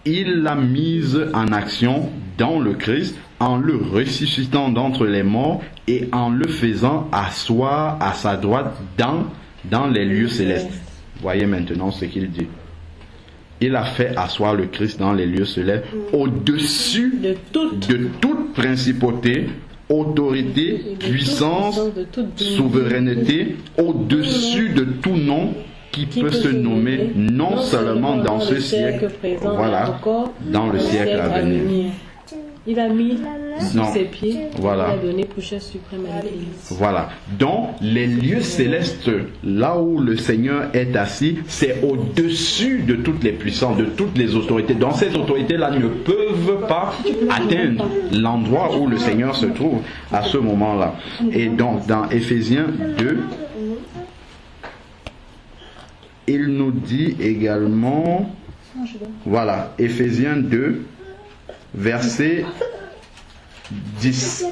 Il l'a mise en action dans le Christ en le ressuscitant d'entre les morts et en le faisant asseoir à sa droite dans les lieux célestes. Voyez maintenant ce qu'il dit. Il a fait asseoir le Christ dans les lieux célestes au-dessus de toute principauté, autorité, puissance, souveraineté, au-dessus de tout nom qui peut se nommer non seulement dans ce siècle, voilà, dans le siècle à venir. Il a mis sous ses pieds, voilà. Il a donné poussière suprême à l'Église. Voilà. Donc, les lieux célestes, là où le Seigneur est assis, c'est au-dessus de toutes les puissances, de toutes les autorités. Donc, ces autorités-là ne peuvent pas atteindre l'endroit où le Seigneur se trouve à ce moment-là. Et donc, dans Éphésiens 2, il nous dit également, voilà, Éphésiens 2, verset 10.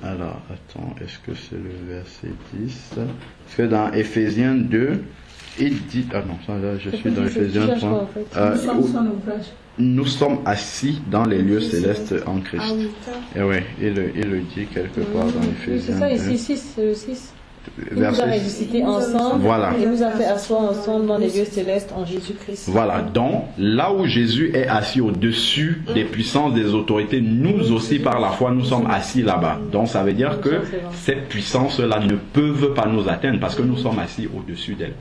Alors, attends, est-ce que c'est le verset 10? Parce que dans Éphésiens 2, il dit... Ah non, ça, là, je suis dans Éphésiens 3. Nous sommes assis dans les lieux célestes en Christ. Et oui, il le dit quelque part dans Éphésiens 2. C'est ça, ici, c'est le 6. Il nous a ressuscités ensemble, voilà. Et nous a fait asseoir ensemble dans les lieux célestes en Jésus-Christ. Voilà, donc là où Jésus est assis au-dessus des puissances, des autorités, nous aussi par la foi nous sommes assis là-bas. Donc ça veut dire que ces puissances-là ne peuvent pas nous atteindre parce que nous sommes assis au-dessus d'elles.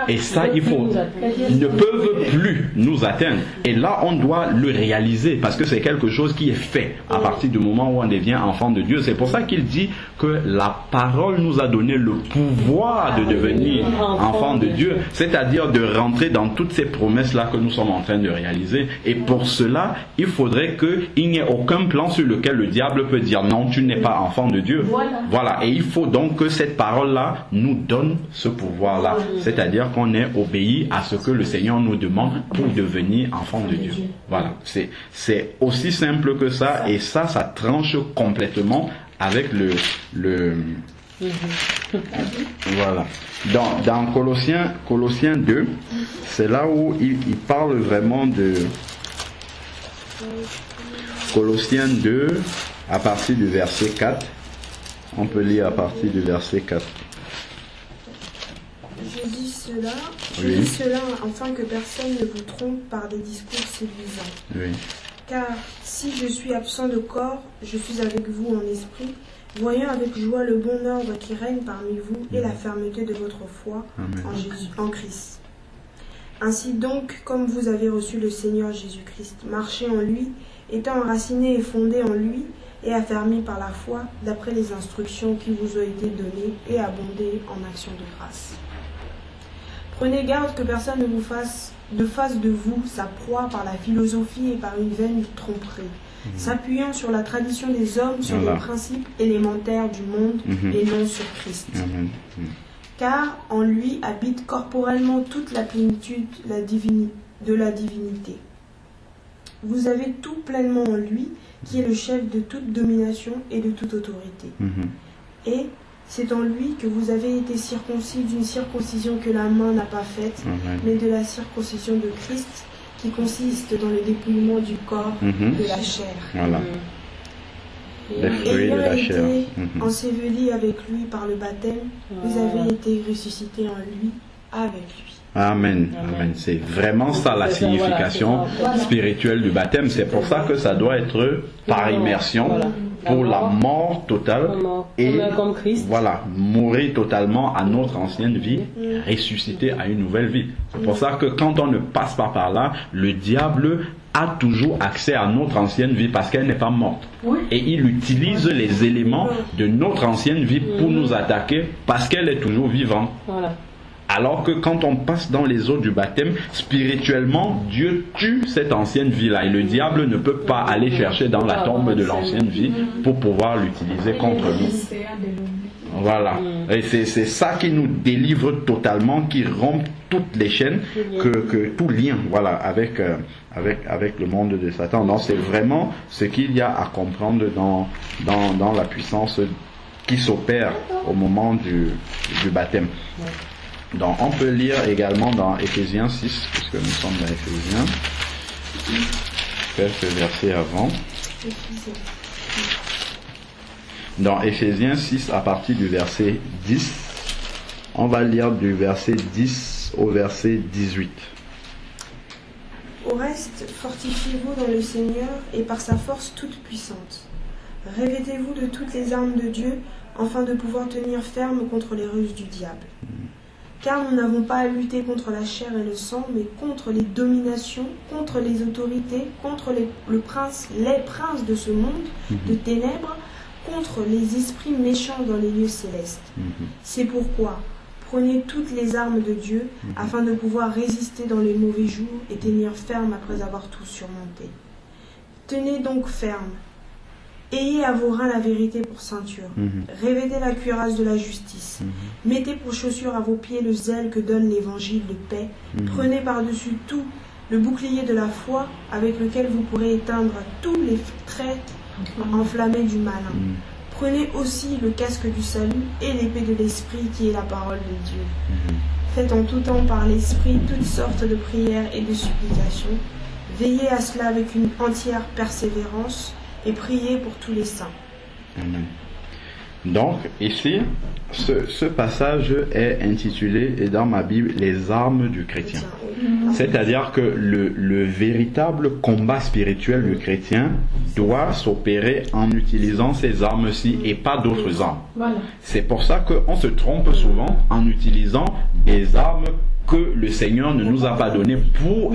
Et ça, ils ne peuvent plus nous atteindre. Et là, on doit le réaliser parce que c'est quelque chose qui est fait à partir du moment où on devient enfant de Dieu. C'est pour ça qu'il dit que la parole nous a donné le pouvoir de devenir enfant de Dieu, c'est-à-dire de rentrer dans toutes ces promesses-là que nous sommes en train de réaliser. Et pour cela, il faudrait qu'il n'y ait aucun plan sur lequel le diable peut dire non, tu n'es pas enfant de Dieu. Voilà. Et il faut donc que cette parole-là nous donne ce pouvoir-là. C'est-à-dire qu'on est obéi à ce que le Seigneur nous demande pour devenir enfant de Dieu. Voilà. C'est aussi simple que ça. Et ça tranche complètement avec voilà. Dans Colossiens 2, c'est là où il parle vraiment de Colossiens 2 à partir du verset 4. On peut lire à partir du verset 4. Je dis cela afin que personne ne vous trompe par des discours séduisants. Oui. Car si je suis absent de corps, je suis avec vous en esprit, voyant avec joie le bon ordre qui règne parmi vous et la fermeté de votre foi en Christ. Ainsi donc, comme vous avez reçu le Seigneur Jésus-Christ, marchez en lui, étant enracinés et fondés en lui, et affermis par la foi, d'après les instructions qui vous ont été données, et abondez en actions de grâce. Prenez garde que personne ne fasse de vous sa proie par la philosophie et par une vaine tromperie, s'appuyant sur la tradition des hommes, sur les principes élémentaires du monde, et non sur Christ. Car en lui habite corporellement toute la plénitude de la divinité. Vous avez tout pleinement en lui, qui est le chef de toute domination et de toute autorité. Et c'est en lui que vous avez été circoncis d'une circoncision que la main n'a pas faite, mais de la circoncision de Christ, qui consiste dans le dépouillement du corps de la chair. Voilà. Les fruits de la chair. Ensevelis avec lui par le baptême, vous avez été ressuscités en lui, avec lui. Amen. Amen. C'est vraiment ça la signification spirituelle du baptême. C'est pour ça que ça doit être par immersion pour la mort totale et voilà, mourir totalement à notre ancienne vie, ressusciter à une nouvelle vie. C'est pour ça que quand on ne passe pas par là, le diable a toujours accès à notre ancienne vie parce qu'elle n'est pas morte. Et il utilise les éléments de notre ancienne vie pour nous attaquer parce qu'elle est toujours vivante. Alors que quand on passe dans les eaux du baptême, spirituellement, Dieu tue cette ancienne vie-là. Et le diable ne peut pas aller chercher dans la tombe de l'ancienne vie pour pouvoir l'utiliser contre nous. Voilà. Et c'est ça qui nous délivre totalement, qui rompt toutes les chaînes, que tout lien, voilà, avec le monde de Satan. Donc c'est vraiment ce qu'il y a à comprendre dans la puissance qui s'opère au moment du baptême. Donc on peut lire également dans Éphésiens 6, puisque nous sommes dans Éphésiens, quelques versets avant. Dans Éphésiens 6, à partir du verset 10, on va lire du verset 10 au verset 18. Au reste, fortifiez-vous dans le Seigneur et par sa force toute puissante. Revêtez-vous de toutes les armes de Dieu, afin de pouvoir tenir ferme contre les ruses du diable. Car nous n'avons pas à lutter contre la chair et le sang, mais contre les dominations, contre les autorités, contre les princes de ce monde de ténèbres, contre les esprits méchants dans les lieux célestes. C'est pourquoi, prenez toutes les armes de Dieu, afin de pouvoir résister dans les mauvais jours et tenir ferme après avoir tout surmonté. Tenez donc ferme. Ayez à vos reins la vérité pour ceinture. Revêtez la cuirasse de la justice. Mettez pour chaussure à vos pieds le zèle que donne l'évangile de paix. Prenez par-dessus tout le bouclier de la foi avec lequel vous pourrez éteindre tous les traits enflammés du malin. Prenez aussi le casque du salut et l'épée de l'esprit qui est la parole de Dieu. Faites en tout temps par l'esprit toutes sortes de prières et de supplications. Veillez à cela avec une entière persévérance et priez pour tous les saints. Amen. Donc, ici, ce passage est intitulé, et dans ma Bible, les armes du chrétien. C'est-à-dire que le véritable combat spirituel du chrétien doit s'opérer en utilisant ces armes-ci et pas d'autres armes. C'est pour ça qu'on se trompe souvent en utilisant des armes que le Seigneur ne nous a pas donné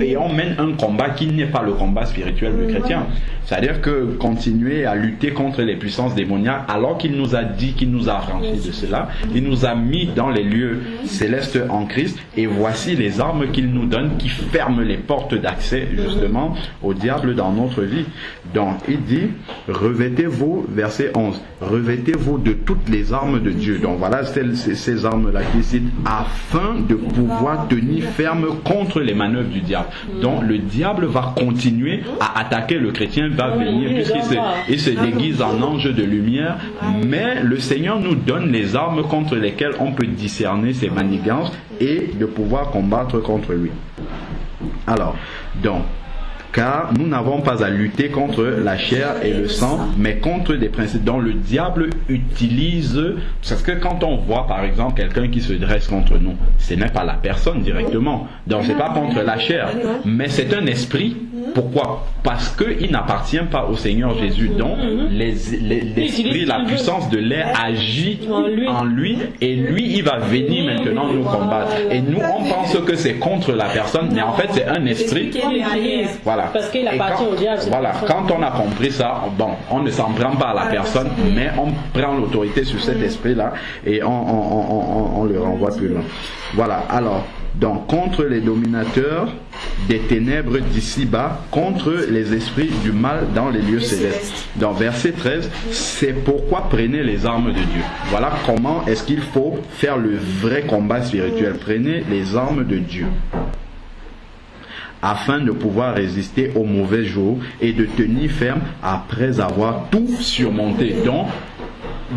et on mène un combat qui n'est pas le combat spirituel du chrétien. C'est-à-dire que continuer à lutter contre les puissances démoniaques alors qu'il nous a dit, qu'il nous a affranchis de cela, il nous a mis dans les lieux célestes en Christ et voici les armes qu'il nous donne qui ferment les portes d'accès justement au diable dans notre vie. Donc il dit, revêtez-vous, verset 11, revêtez-vous de toutes les armes de Dieu. Donc voilà ces armes-là qu'il cite, afin de pouvoir tenir ferme contre les manœuvres du diable. Donc le diable va continuer à attaquer le chrétien, va venir puisqu'il se déguise en ange de lumière, mais le Seigneur nous donne les armes contre lesquelles on peut discerner ses manigances et de pouvoir combattre contre lui. Alors, donc, car nous n'avons pas à lutter contre la chair et le sang, mais contre des principes dont le diable utilise. Parce que quand on voit par exemple quelqu'un qui se dresse contre nous, ce n'est pas la personne directement, donc c'est pas contre la chair, mais c'est un esprit. Pourquoi? Parce qu'il n'appartient pas au Seigneur Jésus, donc l'esprit, la puissance de l'air agit en lui, et lui il va venir maintenant nous combattre, et nous on pense que c'est contre la personne, mais en fait c'est un esprit. Voilà. Parce qu'il appartient au diable. Voilà. Quand on a compris ça, bon, on ne s'en prend pas à la personne, mais on prend l'autorité sur cet esprit-là et on le renvoie plus loin. Voilà. Alors, donc, contre les dominateurs des ténèbres d'ici-bas, contre les esprits du mal dans les lieux célestes. Dans verset 13, c'est pourquoi prenez les armes de Dieu. Voilà comment est-ce qu'il faut faire le vrai combat spirituel. Prenez les armes de Dieu, afin de pouvoir résister aux mauvais jours et de tenir ferme après avoir tout surmonté. Donc,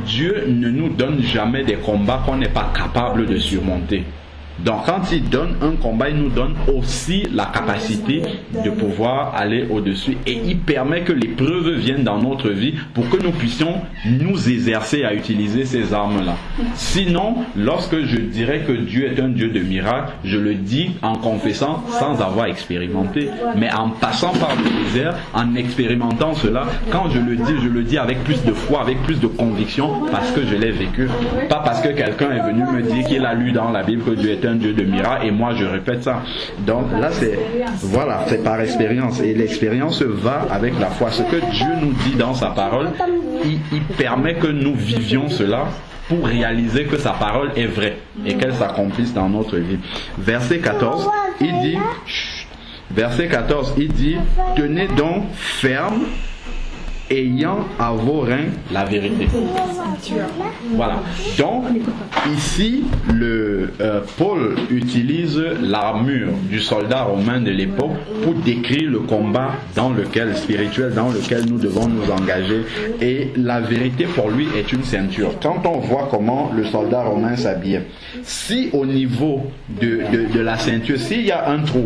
Dieu ne nous donne jamais des combats qu'on n'est pas capable de surmonter. Donc quand il donne un combat, il nous donne aussi la capacité de pouvoir aller au-dessus, et il permet que l'épreuve vienne dans notre vie pour que nous puissions nous exercer à utiliser ces armes-là. Sinon, lorsque je dirais que Dieu est un Dieu de miracles, je le dis en confessant sans avoir expérimenté, mais en passant par le désert, en expérimentant cela. Quand je le dis avec plus de foi, avec plus de conviction, parce que je l'ai vécu, pas parce que quelqu'un est venu me dire qu'il a lu dans la Bible que Dieu est un Dieu de miracles et moi je répète ça. Donc là c'est par expérience, et l'expérience va avec la foi. Ce que Dieu nous dit dans sa parole, il permet que nous vivions cela pour réaliser que sa parole est vraie et qu'elle s'accomplisse dans notre vie. Verset 14, il dit, tenez donc ferme, ayant à vos reins la vérité. Voilà. Donc, ici, Paul utilise l'armure du soldat romain de l'époque pour décrire le combat spirituel dans lequel nous devons nous engager. Et la vérité pour lui est une ceinture. Quand on voit comment le soldat romain s'habillait, si au niveau de la ceinture, s'il y a un trou,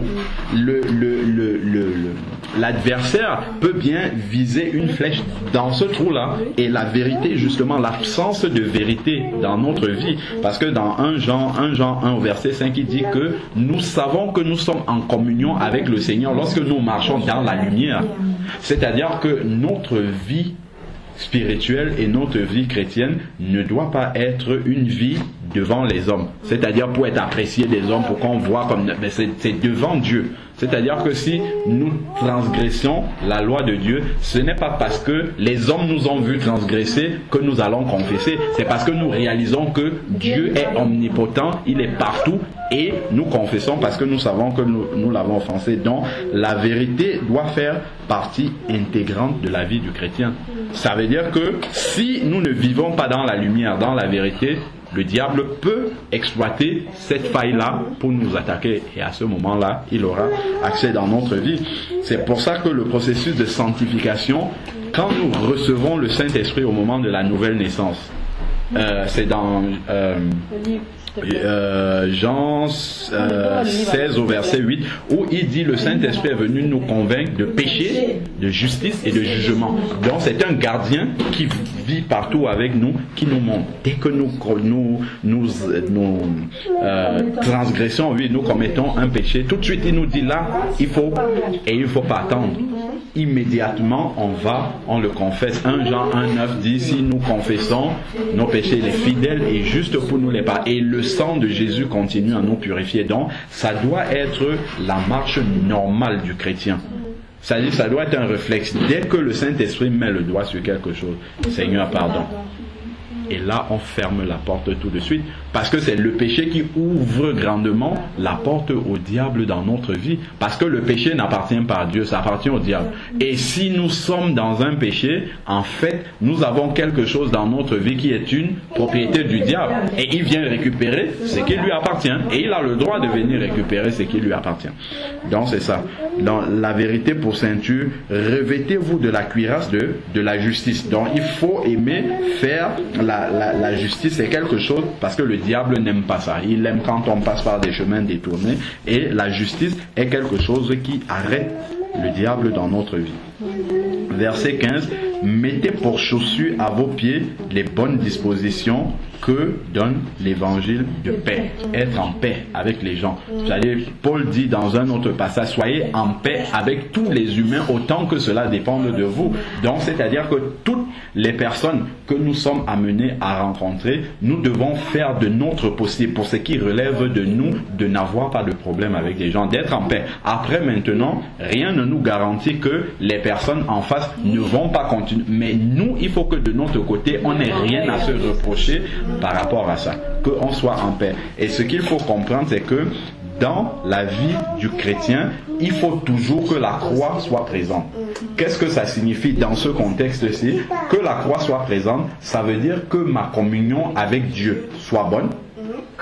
l'adversaire peut bien viser une flèche dans ce trou-là, et la vérité, justement, l'absence de vérité dans notre vie, parce que dans 1 Jean 1 au verset 5, il dit que nous savons que nous sommes en communion avec le Seigneur lorsque nous marchons dans la lumière. C'est-à-dire que notre vie spirituelle et notre vie chrétienne ne doit pas être une vie devant les hommes, c'est-à-dire pour être apprécié des hommes, pour qu'on voit comme, mais c'est devant Dieu. C'est-à-dire que si nous transgressons la loi de Dieu, ce n'est pas parce que les hommes nous ont vu transgresser que nous allons confesser, c'est parce que nous réalisons que Dieu est omnipotent, il est partout, et nous confessons parce que nous savons que nous l'avons offensé. Donc la vérité doit faire partie intégrante de la vie du chrétien. Ça veut dire que si nous ne vivons pas dans la lumière, dans la vérité, le diable peut exploiter cette faille-là pour nous attaquer, et à ce moment-là, il aura accès dans notre vie. C'est pour ça que le processus de sanctification, quand nous recevons le Saint-Esprit au moment de la nouvelle naissance, c'est dans Jean 16 au verset 8, où il dit le Saint-Esprit est venu nous convaincre de péché, de justice et de jugement. Donc c'est un gardien qui vit partout avec nous, qui nous montre. Dès que nous transgressons, oui, nous commettons un péché, tout de suite il nous dit là, il faut pas attendre. Immédiatement on le confesse. 1 Jean 1,9 dit, si nous confessons nos péchés, il est fidèle et juste pour nous les pardonner, et le sang de Jésus continue à nous purifier. Donc ça doit être la marche normale du chrétien. C'est-à-dire, ça doit être un réflexe. Dès que le Saint-Esprit met le doigt sur quelque chose, Seigneur, pardon. Et là, on ferme la porte tout de suite, parce que c'est le péché qui ouvre grandement la porte au diable dans notre vie, parce que le péché n'appartient pas à Dieu, ça appartient au diable. Et si nous sommes dans un péché, en fait, nous avons quelque chose dans notre vie qui est une propriété du diable, et il vient récupérer ce qui lui appartient, et il a le droit de venir récupérer ce qui lui appartient. Donc c'est ça. Dans la vérité pour ceinture, revêtez-vous de la cuirasse de la justice. Donc il faut aimer faire la justice. C'est quelque chose, parce que le diable n'aime pas ça. Il aime quand on passe par des chemins détournés, et la justice est quelque chose qui arrête le diable dans notre vie. Verset 15, mettez pour chaussure à vos pieds les bonnes dispositions que donne l'évangile de paix. Être en paix avec les gens. C'est-à-dire, Paul dit dans un autre passage, soyez en paix avec tous les humains autant que cela dépend de vous. Donc, c'est-à-dire que toutes les personnes que nous sommes amenés à rencontrer, nous devons faire de notre possible pour ce qui relève de nous, de n'avoir pas de problème avec les gens, d'être en paix. Après, maintenant, rien ne nous garantit que les personnes en face ne vont pas continuer. Mais nous, il faut que de notre côté, on n'ait rien à se reprocher par rapport à ça, qu'on soit en paix. Et ce qu'il faut comprendre, c'est que dans la vie du chrétien, il faut toujours que la croix soit présente. Qu'est-ce que ça signifie dans ce contexte-ci? Que la croix soit présente, ça veut dire que ma communion avec Dieu soit bonne.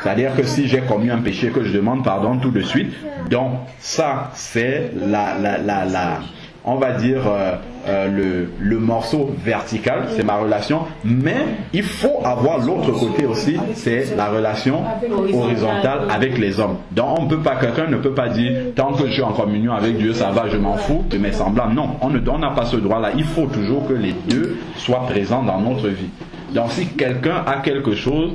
C'est-à-dire que si j'ai commis un péché, que je demande pardon tout de suite. Donc ça, c'est on va dire le morceau vertical, c'est ma relation, mais il faut avoir l'autre côté aussi, c'est la relation horizontale avec les hommes. Donc quelqu'un ne peut pas dire tant que je suis en communion avec Dieu, ça va, je m'en fous de mes semblables. Non, on n'a pas ce droit-là. Il faut toujours que les deux soient présents dans notre vie. Donc si quelqu'un a quelque chose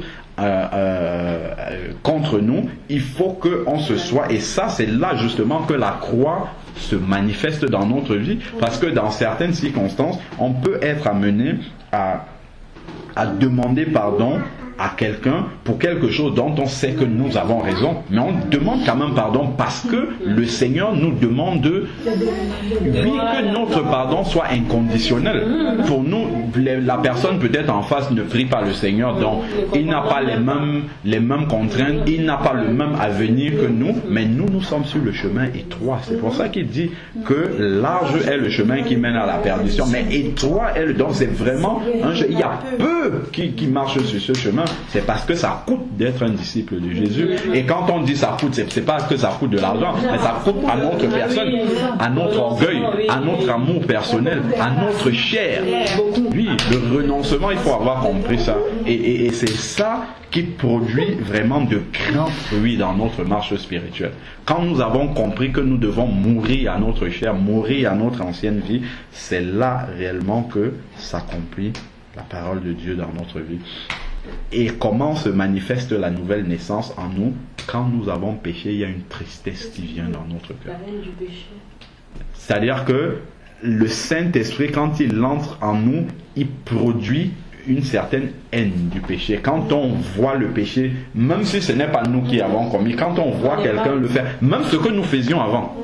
contre nous, il faut qu'on se soit, et ça c'est là justement que la croix se manifeste dans notre vie, parce que dans certaines circonstances on peut être amené à demander pardon à quelqu'un pour quelque chose dont on sait que nous avons raison, mais on demande quand même pardon parce que le Seigneur nous demande que notre pardon soit inconditionnel. Pour nous, la personne peut-être en face ne prie pas le Seigneur, donc il n'a pas les mêmes contraintes, il n'a pas le même avenir que nous, mais nous sommes sur le chemin étroit. C'est pour ça qu'il dit que large est le chemin qui mène à la perdition, mais étroit est le, donc c'est vraiment il y a peu qui marchent sur ce chemin. C'est parce que ça coûte d'être un disciple de Jésus. Et quand on dit ça coûte, c'est pas que ça coûte de l'argent, mais ça coûte à notre personne, à notre orgueil, à notre amour personnel, à notre chair. Oui, le renoncement, il faut avoir compris ça. Et c'est ça qui produit vraiment de grands fruits dans notre marche spirituelle. Quand nous avons compris que nous devons mourir à notre chair, mourir à notre ancienne vie, c'est là réellement que s'accomplit la parole de Dieu dans notre vie. Et comment se manifeste la nouvelle naissance en nous? Quand nous avons péché, il y a une tristesse qui vient dans notre cœur. C'est-à-dire que le Saint-Esprit, quand il entre en nous, il produit une certaine haine du péché. Quand on voit le péché, même si ce n'est pas nous qui avons commis, quand on voit quelqu'un le faire, même ce que nous faisions avant,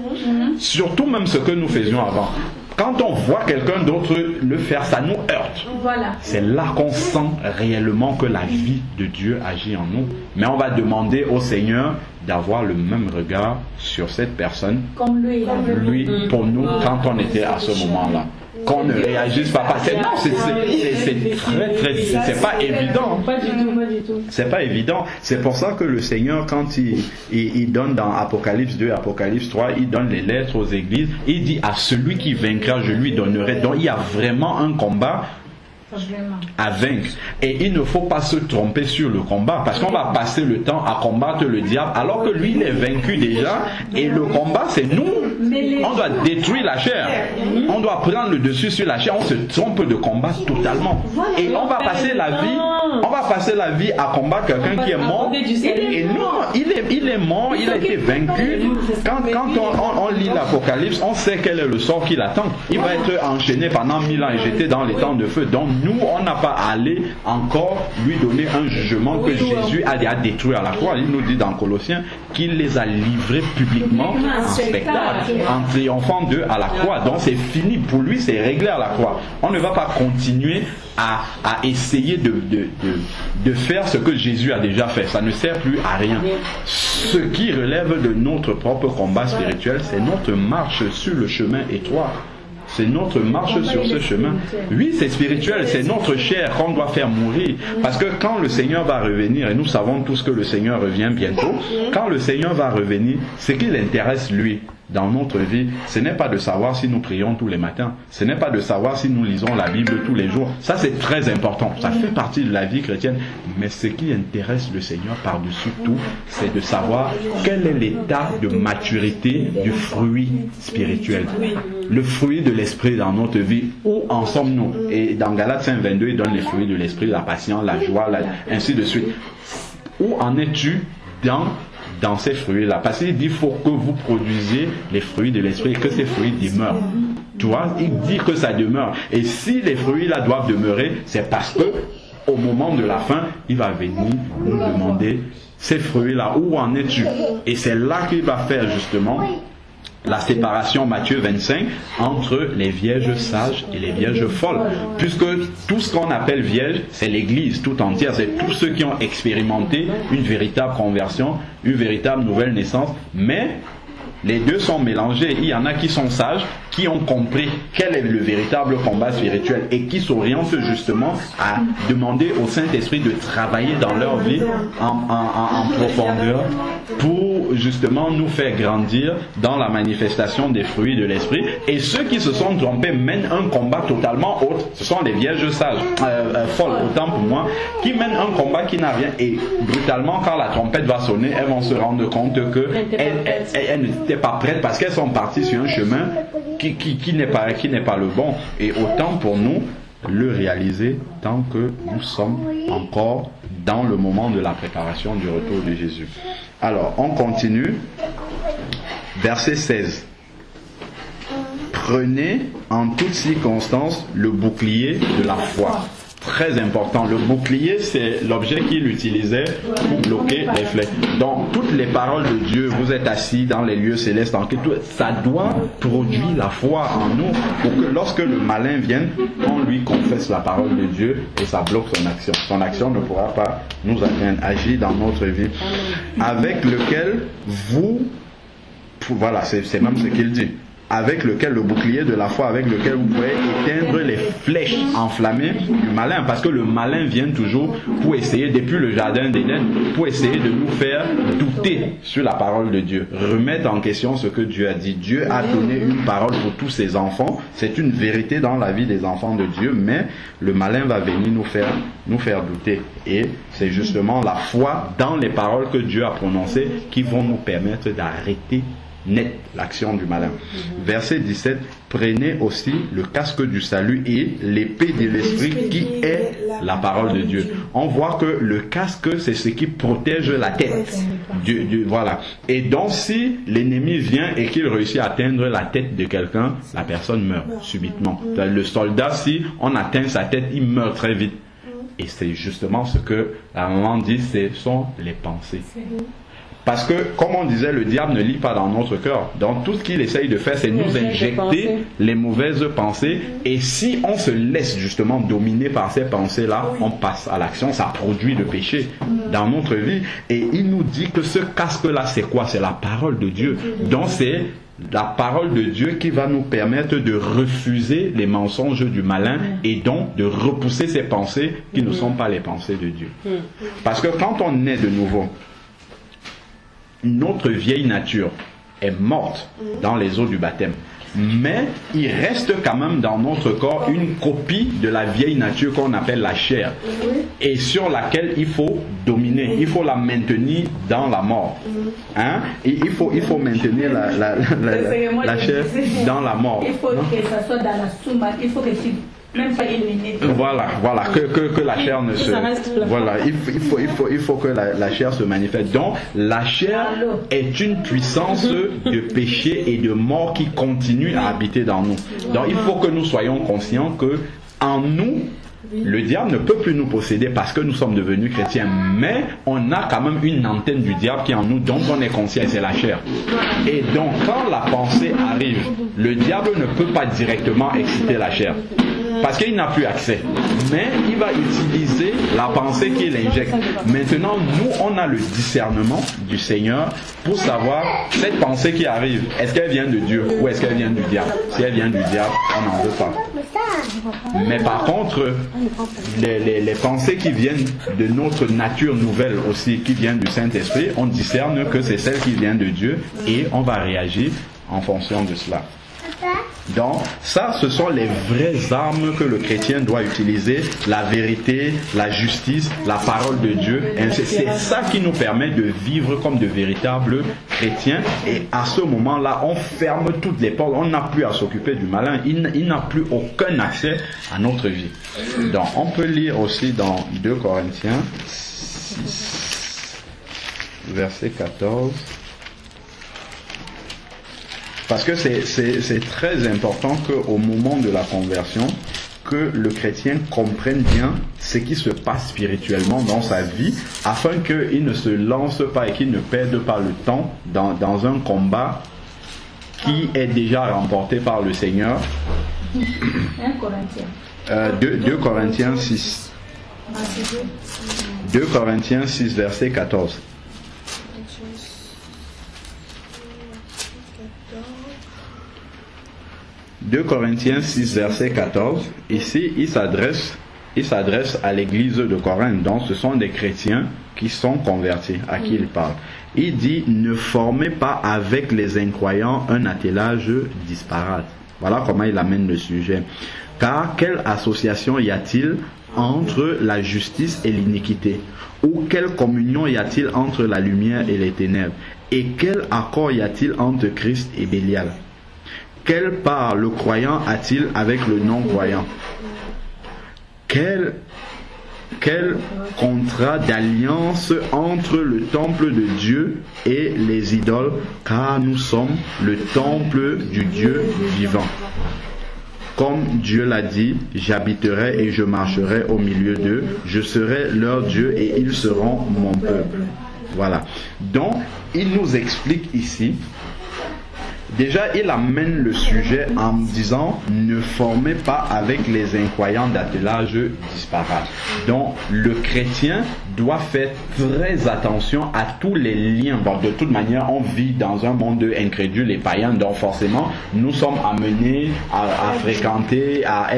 surtout même ce que nous faisions avant, quand on voit quelqu'un d'autre le faire, ça nous heurte. Voilà. C'est là qu'on sent réellement que la vie de Dieu agit en nous. Mais on va demander au Seigneur d'avoir le même regard sur cette personne, comme lui pour nous, quand on était à ce moment-là. Qu'on ne réagisse pas. Non, c'est très, c'est pas évident. Pas du tout. C'est pas évident. C'est pour ça que le Seigneur, quand il donne dans Apocalypse 2, Apocalypse 3, il donne les lettres aux églises, il dit à celui qui vaincra, je lui donnerai. Donc il y a vraiment un combat à vaincre. Et il ne faut pas se tromper sur le combat, parce qu'on va passer le temps à combattre le diable alors que lui il est vaincu déjà, et le combat c'est nous. On doit détruire la chair, on doit prendre le dessus sur la chair, on se trompe de combat totalement, et on va passer la vie à combattre quelqu'un qui est mort, et non, il est mort, il a été vaincu. Quand on lit l'Apocalypse, on sait quel est le sort qui l'attend. Il va être enchaîné pendant 1000 ans et jeté dans les temps de feu. Donc nous, on n'a pas à aller encore lui donner un jugement que Jésus a détruit à la croix. Il nous dit dans Colossiens qu'il les a livrés publiquement en spectacle, en triomphant d'eux à la croix. Donc c'est fini pour lui, c'est réglé à la croix. On ne va pas continuer à essayer de faire ce que Jésus a déjà fait. Ça ne sert plus à rien. Ce qui relève de notre propre combat spirituel, c'est notre marche sur le chemin étroit. C'est notre marche sur ce chemin. Oui, c'est spirituel, c'est notre chair qu'on doit faire mourir. Parce que quand le Seigneur va revenir, et nous savons tous que le Seigneur revient bientôt, quand le Seigneur va revenir, ce qui l'intéresse lui, dans notre vie, ce n'est pas de savoir si nous prions tous les matins, ce n'est pas de savoir si nous lisons la Bible tous les jours. Ça, c'est très important, ça fait partie de la vie chrétienne. Mais ce qui intéresse le Seigneur par-dessus tout, c'est de savoir quel est l'état de maturité du fruit spirituel, le fruit de l'esprit dans notre vie. Où en sommes-nous? Et dans Galates 5:22, il donne les fruits de l'esprit, la patience, la joie, ainsi de suite. Où en es-tu dans ces fruits-là? Parce qu'il dit qu'il faut que vous produisiez les fruits de l'esprit et que ces fruits demeurent. Tu vois, il dit que ça demeure. Et si les fruits-là doivent demeurer, c'est parce que au moment de la fin, il va venir nous demander ces fruits-là, où en es-tu? Et c'est là qu'il va faire justement la séparation, Matthieu 25, entre les vierges sages et les vierges folles. Puisque tout ce qu'on appelle vierge, c'est l'Église tout entière, c'est tous ceux qui ont expérimenté une véritable conversion, une véritable nouvelle naissance, mais les deux sont mélangés. Il y en a qui sont sages, qui ont compris quel est le véritable combat spirituel et qui s'orientent justement à demander au Saint-Esprit de travailler dans leur vie en profondeur pour justement nous faire grandir dans la manifestation des fruits de l'Esprit. Et ceux qui se sont trompés mènent un combat totalement autre. Ce sont les vierges sages, folles autant pour moi, qui mènent un combat qui n'a rien. Et brutalement, quand la trompette va sonner, elles vont se rendre compte qu'elles n'étaient pas prêtes parce qu'elles sont parties sur un chemin qui n'est pas le bon. Et autant pour nous le réaliser tant que nous sommes encore dans le moment de la préparation du retour de Jésus. Alors, on continue. Verset 16. Prenez en toutes circonstances le bouclier de la foi. Très important. Le bouclier, c'est l'objet qu'il utilisait pour bloquer les flèches. Donc, toutes les paroles de Dieu, vous êtes assis dans les lieux célestes, ça doit produire la foi en nous pour que lorsque le malin vienne, on lui confesse la parole de Dieu et ça bloque son action. Son action ne pourra pas nous atteindre, agir dans notre vie. Avec lequel voilà, c'est même ce qu'il dit. Avec lequel, le bouclier de la foi, avec lequel vous pouvez éteindre les flèches enflammées du malin, parce que le malin vient toujours pour essayer, depuis le jardin d'Éden, pour essayer de nous faire douter sur la parole de Dieu, remettre en question ce que Dieu a dit. Dieu a donné une parole pour tous ses enfants, c'est une vérité dans la vie des enfants de Dieu, mais le malin va venir nous faire douter, et c'est justement la foi dans les paroles que Dieu a prononcées qui vont nous permettre d'arrêter net l'action du malin. Verset 17. Prenez aussi le casque du salut et l'épée de l'esprit qui est la parole de Dieu. On voit que le casque, c'est ce qui protège la tête. Voilà. Et donc si l'ennemi vient et qu'il réussit à atteindre la tête de quelqu'un, la personne meurt subitement. Le soldat, si on atteint sa tête, il meurt très vite. Et c'est justement ce que la maman dit, ce sont les pensées. Parce que, comme on disait, le diable ne lit pas dans notre cœur. Donc tout ce qu'il essaye de faire, c'est nous injecter les mauvaises pensées. Et si on se laisse justement dominer par ces pensées-là, on passe à l'action, ça produit le péché dans notre vie. Et il nous dit que ce casque-là, c'est quoi? C'est la parole de Dieu. Donc c'est la parole de Dieu qui va nous permettre de refuser les mensonges du malin et donc de repousser ces pensées qui ne sont pas les pensées de Dieu. Parce que quand on naît de nouveau, notre vieille nature est morte dans les eaux du baptême. Mais il reste quand même dans notre corps une copie de la vieille nature qu'on appelle la chair. Et sur laquelle il faut dominer. Il faut la maintenir dans la mort. Hein? Et il faut maintenir la chair dans la mort. Il faut que ça soit dans la souma. Il faut que même pas éliminer. Voilà, que la chair ne se... Voilà, il faut que la chair se manifeste. Donc, la chair est une puissance de péché et de mort qui continue à habiter dans nous. Donc, il faut que nous soyons conscients que en nous, le diable ne peut plus nous posséder parce que nous sommes devenus chrétiens, mais on a quand même une antenne du diable qui est en nous, dont on est conscient, c'est la chair. Et donc, quand la pensée arrive, le diable ne peut pas directement exciter la chair. Parce qu'il n'a plus accès. Mais il va utiliser la pensée qu'il injecte. Maintenant, nous, on a le discernement du Seigneur pour savoir cette pensée qui arrive. Est-ce qu'elle vient de Dieu ou est-ce qu'elle vient du diable? Si elle vient du diable, on n'en veut pas. Mais par contre, les pensées qui viennent de notre nature nouvelle aussi, qui viennent du Saint-Esprit, on discerne que c'est celle qui vient de Dieu et on va réagir en fonction de cela. Donc, ça, ce sont les vraies armes que le chrétien doit utiliser, la vérité, la justice, la parole de Dieu. C'est ça qui nous permet de vivre comme de véritables chrétiens. Et à ce moment-là, on ferme toutes les portes. On n'a plus à s'occuper du malin. Il n'a plus aucun accès à notre vie. Donc, on peut lire aussi dans 2 Corinthiens 6, verset 14. Parce que c'est très important qu'au moment de la conversion, que le chrétien comprenne bien ce qui se passe spirituellement dans sa vie, afin qu'il ne se lance pas et qu'il ne perde pas le temps dans un combat qui est déjà remporté par le Seigneur. 2 Corinthiens 6. 2 Corinthiens 6, verset 14. 2 Corinthiens 6, verset 14. Ici, il s'adresse à l'église de Corinthe. Donc, ce sont des chrétiens qui sont convertis, à qui il parle. Il dit, ne formez pas avec les incroyants un attelage disparate. Voilà comment il amène le sujet. Car quelle association y a-t-il entre la justice et l'iniquité? Ou quelle communion y a-t-il entre la lumière et les ténèbres? Et quel accord y a-t-il entre Christ et Bélial? Quelle part le croyant a-t-il avec le non-croyant? Quel contrat d'alliance entre le temple de Dieu et les idoles, car nous sommes le temple du Dieu vivant. Comme Dieu l'a dit, j'habiterai et je marcherai au milieu d'eux, je serai leur Dieu et ils seront mon peuple. Voilà. Donc, il nous explique ici. Déjà, il amène le sujet en disant ne formez pas avec les incroyants d'attelage disparate. Donc, le chrétien doit faire très attention à tous les liens. Bon, de toute manière, on vit dans un monde incrédule et païen, donc forcément, nous sommes amenés à fréquenter, à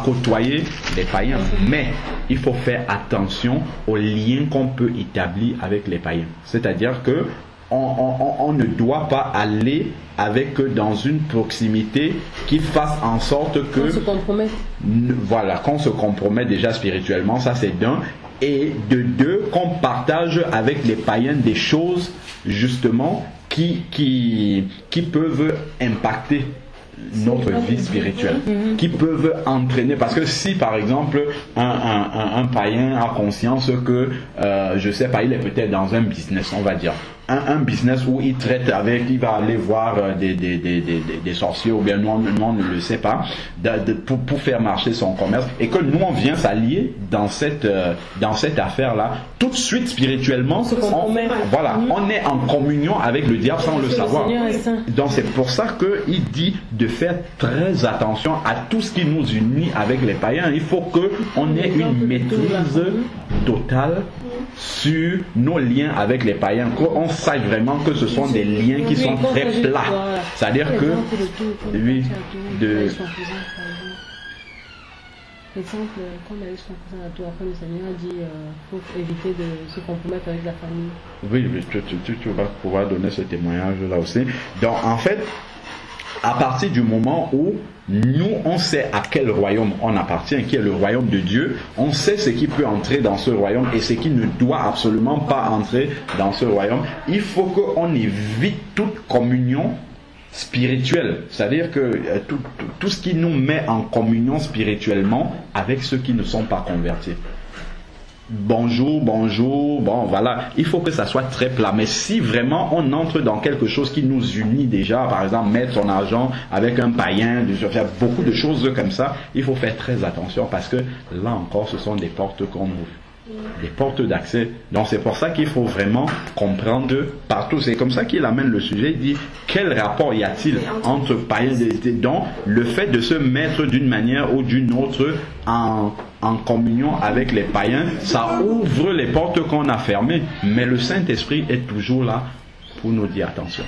côtoyer les païens. Mais il faut faire attention aux liens qu'on peut établir avec les païens. C'est-à-dire que on ne doit pas aller avec eux dans une proximité qui fasse en sorte que on se compromette. Voilà, qu'on se compromet déjà spirituellement, ça c'est d'un, et de deux, qu'on partage avec les païens des choses justement qui peuvent impacter notre vie spirituelle, qui peuvent entraîner, parce que si par exemple un païen a conscience que je sais pas, il est peut-être dans un business, on va dire un business où il traite avec, il va aller voir des sorciers, ou bien nous on ne le sait pas, pour faire marcher son commerce, et que nous on vient s'allier dans cette affaire là, tout de suite spirituellement on est en communion avec le diable sans le savoir. Donc c'est pour ça qu'il dit de faire très attention à tout ce qui nous unit avec les païens. Il faut qu'on ait une maîtrise totale sur nos liens avec les païens, qu'on sache vraiment que ce sont des liens qui sont très plats. C'est-à-dire que l'exemple, quand on a eu son cousin à toi, après le Seigneur a dit faut éviter de se compromettre avec la famille. Oui, tu vas pouvoir donner ce témoignage là aussi. Donc en fait, à partir du moment où nous, on sait à quel royaume on appartient, qui est le royaume de Dieu, on sait ce qui peut entrer dans ce royaume et ce qui ne doit absolument pas entrer dans ce royaume. Il faut qu'on évite toute communion spirituelle, c'est-à-dire que tout ce qui nous met en communion spirituellement avec ceux qui ne sont pas convertis. Bonjour, bon voilà, il faut que ça soit très plat. Mais si vraiment on entre dans quelque chose qui nous unit déjà, par exemple mettre son argent avec un païen, faire beaucoup de choses comme ça, il faut faire très attention, parce que là encore ce sont des portes qu'on ouvre, des portes d'accès. Donc c'est pour ça qu'il faut vraiment comprendre partout. C'est comme ça qu'il amène le sujet, il dit quel rapport y a-t-il entre païens et donc le fait de se mettre d'une manière ou d'une autre en communion avec les païens, ça ouvre les portes qu'on a fermées, mais le Saint-Esprit est toujours là pour nous dire attention.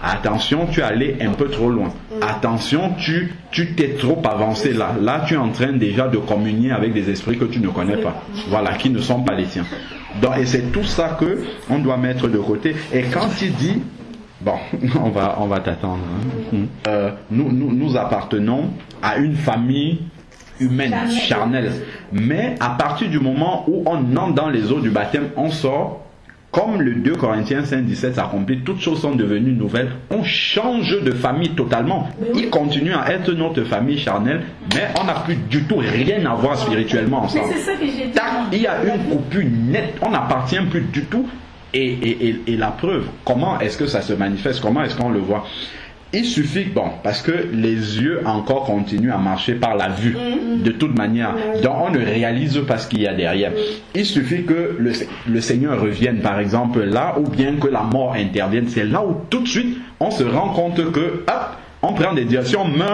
Attention, tu es allé un peu trop loin. Attention, tu t'es trop avancé là. Là, tu es en train déjà de communier avec des esprits que tu ne connais pas. Voilà, qui ne sont pas les tiens. Donc, et c'est tout ça que on doit mettre de côté. Et quand il dit Bon, on va t'attendre. Hein. Nous appartenons à une famille humaine, charnelle. Mais à partir du moment où on entre dans les eaux du baptême, on sort, comme le 2 Corinthiens 5,17 s'accomplit, toutes choses sont devenues nouvelles. On change de famille totalement. Il continue à être notre famille charnelle, mais on n'a plus du tout rien à voir spirituellement ensemble. Mais c'est ça que j'ai dit. Il y a une coupure nette. On n'appartient plus du tout. Et la preuve, comment est-ce que ça se manifeste? Comment est-ce qu'on le voit? Il suffit, bon, parce que les yeux encore continuent à marcher par la vue, de toute manière. Donc on ne réalise pas ce qu'il y a derrière. Il suffit que le Seigneur revienne, par exemple, là, ou bien que la mort intervienne. C'est là où tout de suite, on se rend compte que, hop, on prend des directions, mais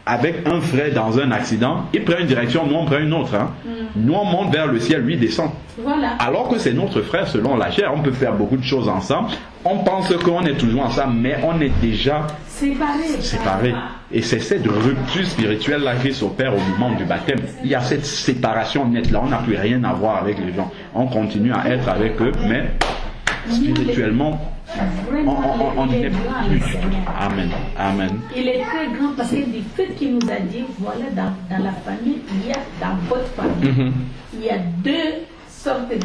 avec un frère dans un accident, il prend une direction, nous on prend une autre. Hein. Nous on monte vers le ciel, lui descend. Voilà. Alors que c'est notre frère selon la chair, on peut faire beaucoup de choses ensemble. On pense qu'on est toujours ensemble, mais on est déjà séparés. Et c'est cette rupture spirituelle là qui s'opère au moment du baptême. Il y a cette séparation nette là, on n'a plus rien à voir avec les gens. On continue à être avec eux, mais spirituellement, on n'est plus du tout. Amen. Amen. Il est très grand parce que du fait qu'il nous a dit, voilà, dans la famille, il y a, dans votre famille, il y a deux sortes de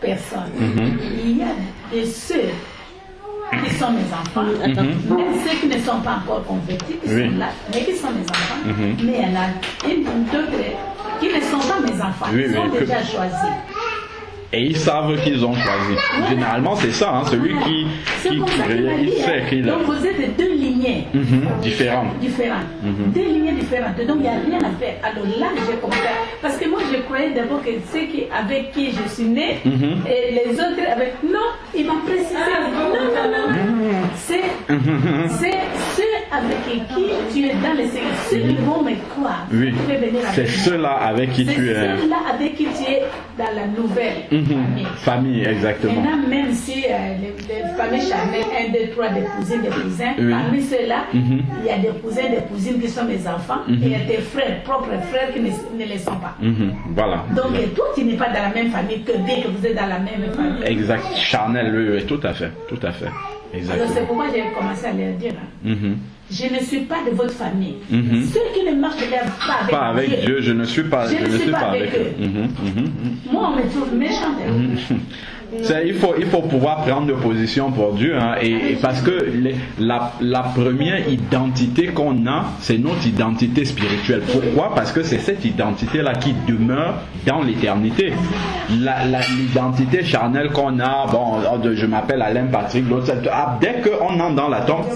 personnes. Il y a des sœurs qui sont mes enfants, même ceux qui ne sont pas encore convertis, qui sont là, mais qui sont mes enfants. Mais il y en a une d'autres qui ne sont pas mes enfants, ils ont déjà choisi. Et ils savent qu'ils ont choisi. Voilà. Généralement, c'est ça, hein, celui qui il sait qu'il a. Donc vous êtes deux lignées différentes. Deux lignées différentes. Donc il n'y a rien à faire. Alors là, j'ai compris. Parce que moi, je croyais d'abord que ceux avec qui je suis né et les autres avec. Non, il m'a précisé. Non. C'est ceux avec qui tu es dans le Seigneur. Ceux qui vont me croire. Oui. C'est ceux-là avec qui tu es. C'est ceux-là avec qui tu es dans la nouvelle. Famille, exactement. Maintenant, même si les familles charnelles, 1, 2, 3, des cousines, des cousins, parmi ceux-là, il y a des cousins, des cousines qui sont mes enfants, et il y a des frères, propres frères qui ne le sont pas. Voilà. Donc, toi, tu n'es pas dans la même famille que dès que vous êtes dans la même famille. Exact. Charnel, oui, tout à fait. Tout à fait. Exactement. Alors, c'est pourquoi j'ai commencé à leur dire. Je ne suis pas de votre famille. Ceux qui ne marchent pas avec Dieu, je ne suis pas, avec eux. Moi, on me trouve méchant. Il faut pouvoir prendre position pour Dieu, hein, et parce que la première identité qu'on a, c'est notre identité spirituelle. Pourquoi? Parce que c'est cette identité-là qui demeure dans l'éternité. L'identité charnelle qu'on a, bon, je m'appelle Alain Patrick, l'autre, dès qu'on entre dans la tombe,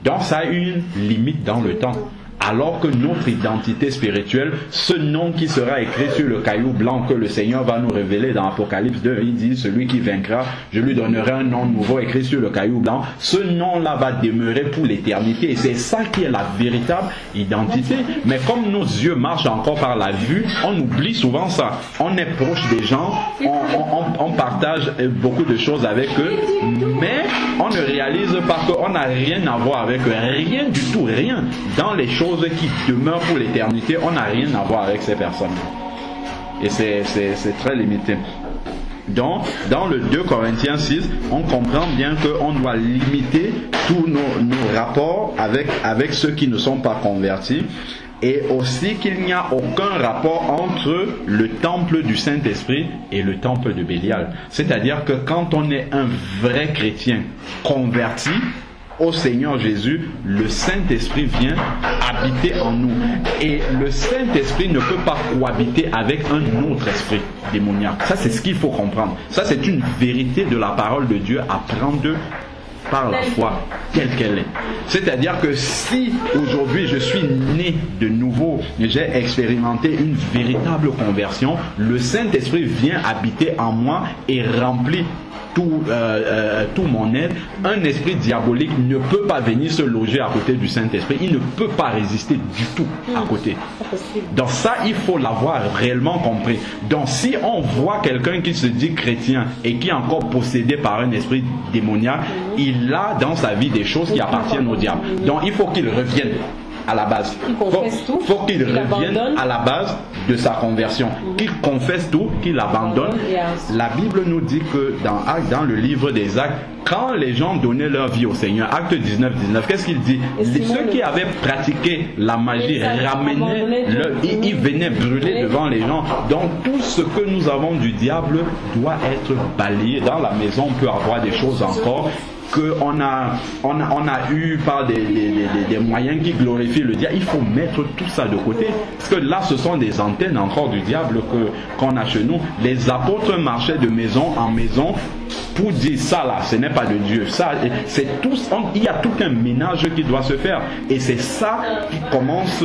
donc ça a une limite dans le temps. Alors que notre identité spirituelle, ce nom qui sera écrit sur le caillou blanc que le Seigneur va nous révéler dans Apocalypse 2, il dit, celui qui vaincra, je lui donnerai un nom nouveau écrit sur le caillou blanc. Ce nom-là va demeurer pour l'éternité et c'est ça qui est la véritable identité. Mais comme nos yeux marchent encore par la vue, on oublie souvent ça. On est proche des gens, on partage beaucoup de choses avec eux, mais on ne réalise pas qu'on n'a rien à voir avec eux. Rien du tout, rien. Dans les choses qui demeurent pour l'éternité, on n'a rien à voir avec ces personnes. Et c'est très limité. Donc, dans le 2 Corinthiens 6, on comprend bien qu'on doit limiter tous nos rapports avec ceux qui ne sont pas convertis. Et aussi qu'il n'y a aucun rapport entre le temple du Saint-Esprit et le temple de Bélial. C'est-à-dire que quand on est un vrai chrétien converti au Seigneur Jésus, le Saint-Esprit vient habiter en nous. Et le Saint-Esprit ne peut pas cohabiter avec un autre esprit démoniaque. Ça, c'est ce qu'il faut comprendre. Ça, c'est une vérité de la parole de Dieu à prendre par la foi telle qu'elle est. C'est-à-dire que si aujourd'hui je suis né de nouveau, j'ai expérimenté une véritable conversion, le Saint-Esprit vient habiter en moi et remplit tout mon être. Un esprit diabolique ne peut pas venir se loger à côté du Saint-Esprit. Il ne peut pas résister du tout à côté. Donc ça, il faut l'avoir réellement compris. Donc si on voit quelqu'un qui se dit chrétien et qui est encore possédé par un esprit démoniaque, il a dans sa vie des choses qui appartiennent au diable. Donc il faut qu'il revienne. à la base. Faut qu'il revienne à la base de sa conversion. Qu'il confesse tout, qu'il abandonne. La Bible nous dit que dans le livre des Actes, quand les gens donnaient leur vie au Seigneur, Acte 19, qu'est-ce qu'il dit? Ceux qui avaient pratiqué la magie ramenaient ils venaient brûler devant les gens. Donc tout ce que nous avons du diable doit être balayé. Dans la maison, on peut avoir des choses encore qu'on a eu par des moyens qui glorifient le diable. Il faut mettre tout ça de côté, parce que là ce sont des antennes encore du diable qu'on a chez nous. Les apôtres marchaient de maison en maison pour dire ça là, ce n'est pas de Dieu. Ça, c'est tout. Il y a tout un ménage qui doit se faire, et c'est ça qui commence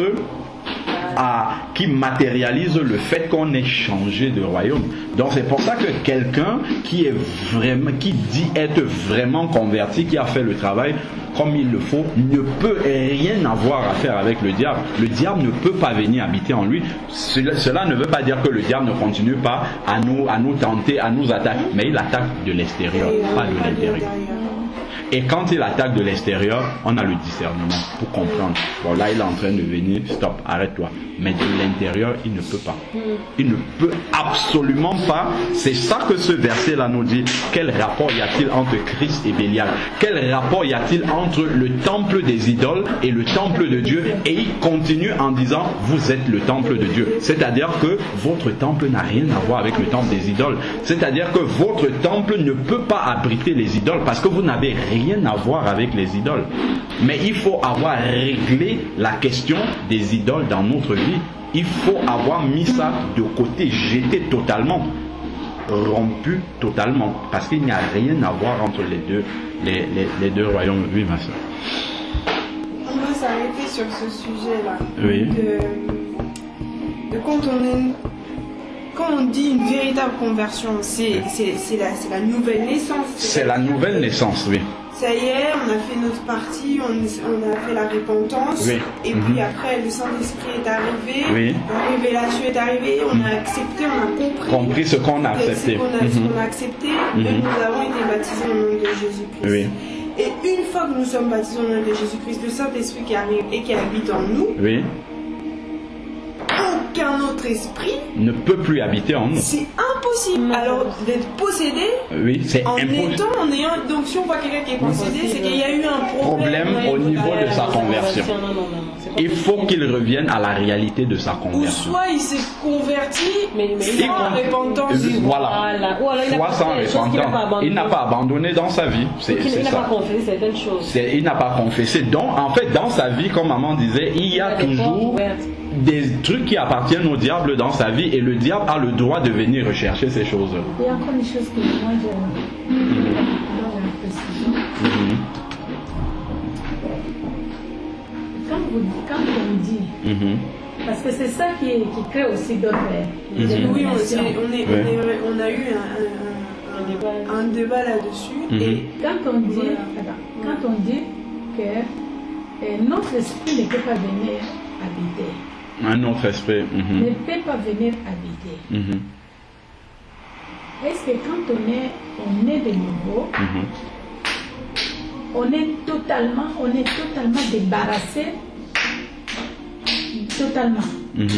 qui matérialise le fait qu'on ait changé de royaume. Donc c'est pour ça que quelqu'un qui dit être vraiment converti, qui a fait le travail comme il le faut, ne peut rien avoir à faire avec le diable. Le diable ne peut pas venir habiter en lui. Cela ne veut pas dire que le diable ne continue pas à nous tenter, à nous attaquer, mais il attaque de l'extérieur, pas de l'intérieur. Et quand il attaque de l'extérieur, on a le discernement pour comprendre. Bon, là, il est en train de venir, stop, arrête-toi. Mais de l'intérieur, il ne peut pas. Il ne peut absolument pas. C'est ça que ce verset-là nous dit. Quel rapport y a-t-il entre Christ et Bélial? Quel rapport y a-t-il entre le temple des idoles et le temple de Dieu? Et il continue en disant, vous êtes le temple de Dieu. C'est-à-dire que votre temple n'a rien à voir avec le temple des idoles. C'est-à-dire que votre temple ne peut pas abriter les idoles, parce que vous n'avez rien à voir avec les idoles. Mais il faut avoir réglé la question des idoles dans notre vie. Il faut avoir mis ça de côté, jeté totalement, rompu totalement, parce qu'il n'y a rien à voir entre les deux royaumes. Oui, ma soeur. On va s'arrêter sur ce sujet-là. Oui. De quand on dit une véritable conversion, c'est la nouvelle naissance. C'est la nouvelle naissance, oui. Ça y est, on a fait notre partie, on a fait la repentance, oui. Et puis après le Saint-Esprit est arrivé, oui. La révélation est arrivée, on a accepté, on a compris ce qu'on a accepté. Ce qu'on a accepté, et nous avons été baptisés au nom de Jésus-Christ. Oui. Et une fois que nous sommes baptisés au nom de Jésus-Christ, le Saint-Esprit qui arrive et qui habite en nous, oui. Aucun autre esprit ne peut plus habiter en nous. C'est impossible. Alors d'être possédé, oui, c'est impossible. Donc si on voit quelqu'un qui est possédé, c'est qu'il y a eu un problème au niveau de sa conversion. Il faut qu'il revienne à la réalité de sa conversion. Ou soit il s'est converti, mais sans repentance. Voilà. Soit sans repentance. Il n'a pas abandonné dans sa vie. Il n'a pas confessé certaines choses. Il n'a pas confessé. Donc en fait, dans sa vie, comme maman disait, il y a toujours des trucs qui appartiennent au diable dans sa vie, et le diable a le droit de venir rechercher ces choses. Il y a encore une chose que moi je dans la précision. Quand on dit, parce que c'est ça qui crée aussi d'autres. Oui, on a eu un débat là-dessus. Et quand on dit que notre esprit ne peut pas venir habiter. Un autre esprit ne peut pas venir habiter. Est-ce que quand on est de nouveau, on est totalement débarrassé,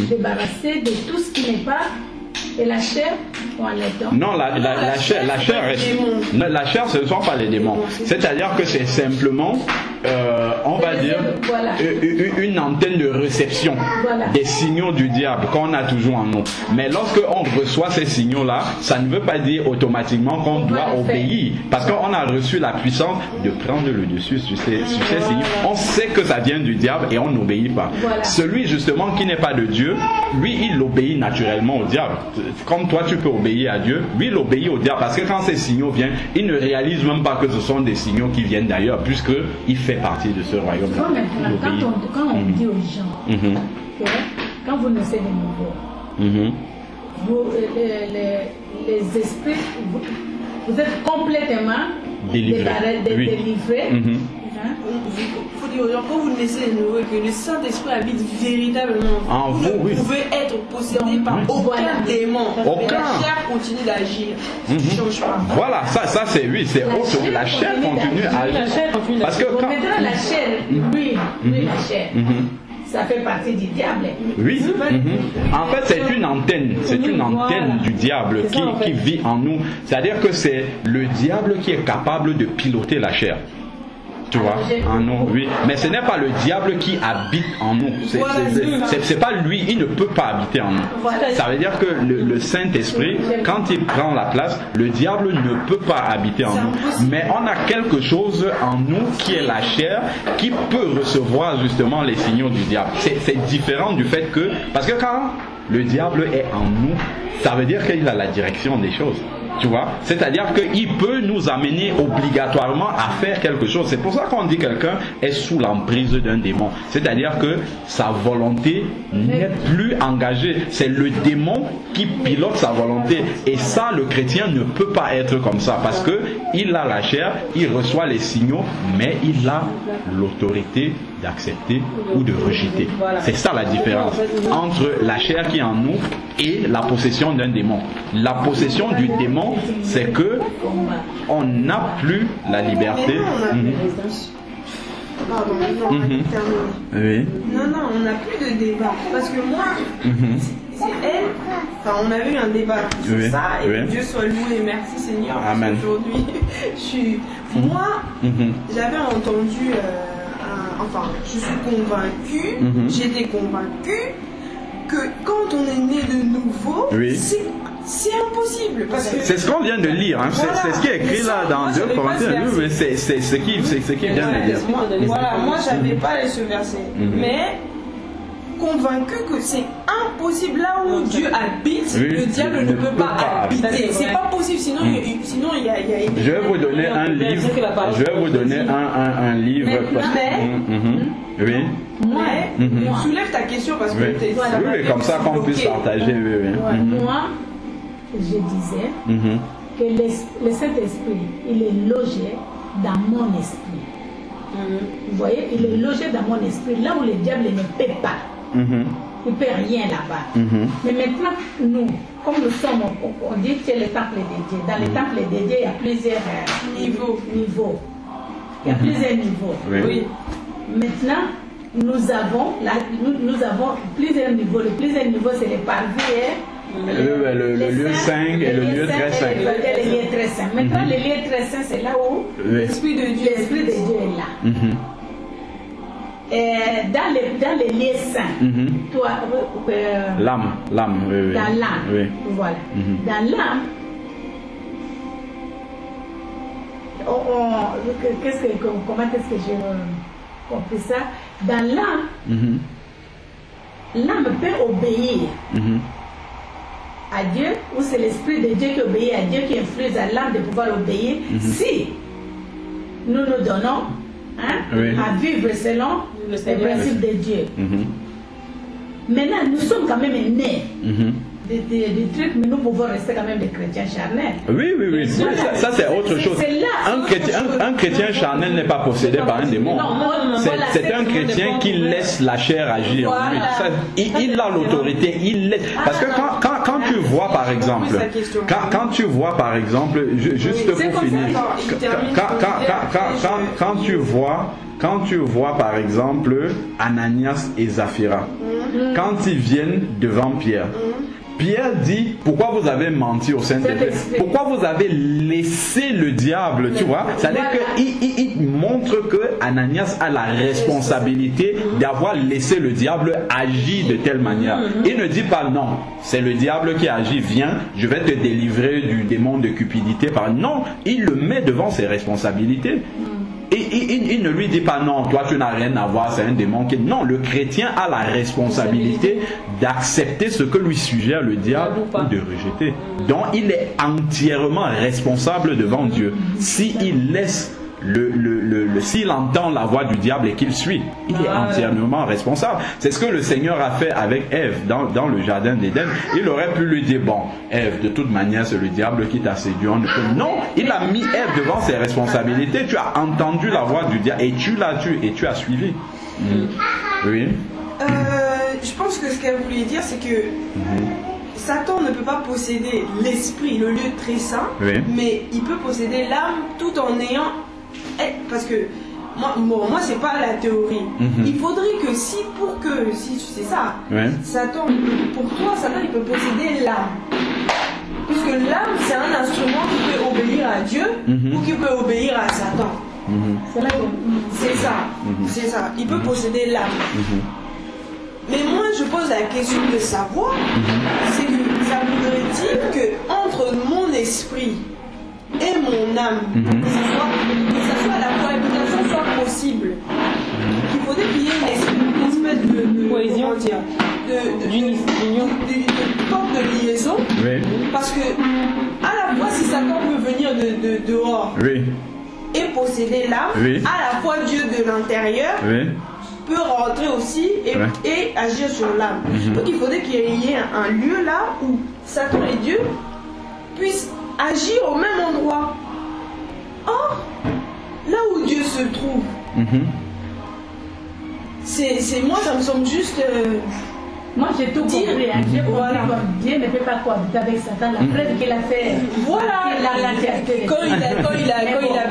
débarrassé de tout ce qui n'est pas de la chair ou en étant. Non, la chair, ce ne sont pas les démons. C'est-à-dire que c'est simplement, on va dire, une antenne de réception des signaux du diable qu'on a toujours en nous. Mais lorsque on reçoit ces signaux-là, ça ne veut pas dire automatiquement qu'on doit obéir. Parce qu'on a reçu la puissance de prendre le dessus sur ces signaux. On sait que ça vient du diable et on n'obéit pas. Celui justement qui n'est pas de Dieu, lui, il obéit naturellement au diable. Comme toi, tu peux obéir à Dieu, lui, il obéit au diable. Parce que quand ces signaux viennent, il ne réalise même pas que ce sont des signaux qui viennent d'ailleurs, puisqu'il fait partie de ce royaume. Quand on dit aux gens que quand vous naissez de nouveau, les esprits, vous êtes complètement délivrés. Il faut dire aux gens, quand vous naissez de nouveau, que le Saint-Esprit habite véritablement en vous, vous pouvez être possédé par aucun démon. Mais la chair continue d'agir. Change pas. Voilà, ça c'est oui, c'est autre. La chair continue à agir. Parce que quand maintenant la chair, lui la chair, ça fait partie du diable. Oui. En fait, c'est une antenne. C'est une antenne du diable qui vit en nous. C'est-à-dire que c'est le diable qui est capable de piloter la chair. Tu vois, en nous, oui. Mais ce n'est pas le diable qui habite en nous. C'est pas lui, il ne peut pas habiter en nous. Ça veut dire que le Saint-Esprit, quand il prend la place, le diable ne peut pas habiter en nous. Mais on a quelque chose en nous qui est la chair, qui peut recevoir justement les signaux du diable. C'est différent du fait que, parce que quand le diable est en nous, ça veut dire qu'il a la direction des choses. Tu vois, c'est-à-dire qu'il peut nous amener obligatoirement à faire quelque chose. C'est pour ça qu'on dit que quelqu'un est sous l'emprise d'un démon. C'est-à-dire que sa volonté n'est plus engagée. C'est le démon qui pilote sa volonté. Et ça, le chrétien ne peut pas être comme ça. Parce qu'il a la chair, il reçoit les signaux, mais il a l'autorité d'accepter ou de rejeter. C'est ça la différence entre la chair qui est en nous et la possession d'un démon. La possession du démon, c'est que on n'a plus la liberté. Pardon, non, Oui. Non, on n'a plus de débat. Parce que moi, c'est elle. Enfin, on avait eu un débat sur ça. Et Dieu soit loué. Merci Seigneur. Amen. Aujourd'hui, moi, j'avais entendu. Enfin, je suis convaincue, j'étais convaincue que quand on est né de nouveau, c'est impossible. C'est ce qu'on vient de lire, hein. Voilà. C'est ce qui est écrit là dans 2 Corinthiens. Oui, c'est ce qui vient de lire. Moi j'avais pas ce verset, mais convaincu que c'est impossible là où Dieu habite, le diable ne peut pas habiter. C'est pas possible, sinon il y a Je vais vous donner un livre. Je vais vous donner un livre. Moi, soulève ta question parce que oui, comme ça qu'on puisse partager. Moi, je disais que le Saint-Esprit, il est logé dans mon esprit. Vous voyez, il est logé dans mon esprit, là où le diable ne peut pas. Il ne peut rien là-bas. Mais maintenant, nous, comme nous sommes, on dit que le temple de Dieu. Dans le temple de Dieu, il y a plusieurs niveaux. Il y a plusieurs niveaux. Oui. Maintenant, nous avons plusieurs niveaux. Le plusieurs niveau, c'est les parvis. Le lieu 5 et le lieu très saint. Le lieu très saint. Maintenant, le lieu très saint, c'est là où l'Esprit de Dieu est là. Dans les lieux saints, toi, l'âme, dans l'âme, voilà. Dans l'âme, comment est-ce que j'ai compris ça? Dans l'âme, l'âme peut obéir à Dieu, ou c'est l'Esprit de Dieu qui obéit à Dieu, qui influe à l'âme de pouvoir obéir, si nous nous donnons à vivre selon les principes de Dieu. Maintenant, nous sommes quand même nés des trucs, mais nous pouvons rester quand même des chrétiens charnels. Oui. Ça c'est autre chose. Un chrétien charnel n'est pas possédé par un démon. C'est un chrétien qui laisse la chair agir. Il a l'autorité. Parce que quand tu vois par exemple, juste pour finir, quand tu vois par exemple Ananias et Saphira, quand ils viennent devant Pierre, Pierre dit, pourquoi vous avez menti au Saint-Esprit? Pourquoi vous avez laissé le diable, tu vois? C'est-à-dire qu'il montre que Ananias a la responsabilité d'avoir laissé le diable agir de telle manière. Il ne dit pas non, c'est le diable qui agit, viens, je vais te délivrer du démon de cupidité. Non, il le met devant ses responsabilités. Et il ne lui dit pas non, toi tu n'as rien à voir, c'est un démon qui... Non, le chrétien a la responsabilité d'accepter ce que lui suggère le diable ou de rejeter. Donc il est entièrement responsable devant Dieu. S'il laisse s'il entend la voix du diable et qu'il suit, il est entièrement responsable. C'est ce que le Seigneur a fait avec Ève dans le jardin d'Éden. Il aurait pu lui dire, bon, Ève, de toute manière, c'est le diable qui t'a séduit. Non, il a mis Ève devant ses responsabilités. Tu as entendu la voix du diable et tu l'as tué et tu as suivi. Oui. Je pense que ce qu'elle voulait dire, c'est que Satan ne peut pas posséder l'esprit, le lieu très saint, mais il peut posséder l'âme tout en ayant... Parce que moi c'est pas la théorie. Il faudrait que si c'est ça, Ouais. Satan, pour toi, Satan il peut posséder l'âme. Puisque l'âme c'est un instrument qui peut obéir à Dieu ou qui peut obéir à Satan. C'est ça, c'est ça. Il peut posséder l'âme. Mais moi je pose la question de savoir, c'est que ça voudrait dire que entre mon esprit et mon âme, que ça soit à la fois, que ça soit possible, qu'il faudrait qu'il y ait une espèce de cohésion, comment dire, d'union, de porte de liaison, Oui. parce que à la fois si Satan peut venir de dehors Oui. et posséder l'âme, Oui. à la fois Dieu de l'intérieur Oui. peut rentrer aussi et agir sur l'âme. Donc il faudrait qu'il y ait un lieu là où Satan et Dieu puissent agir au même endroit. Or, là où Dieu se trouve, c'est moi, ça me semble juste. Moi j'ai tout compris. J'ai compris que Dieu ne peut pas cohabiter avec Satan. La preuve qu'il a fait. Voilà, quand il a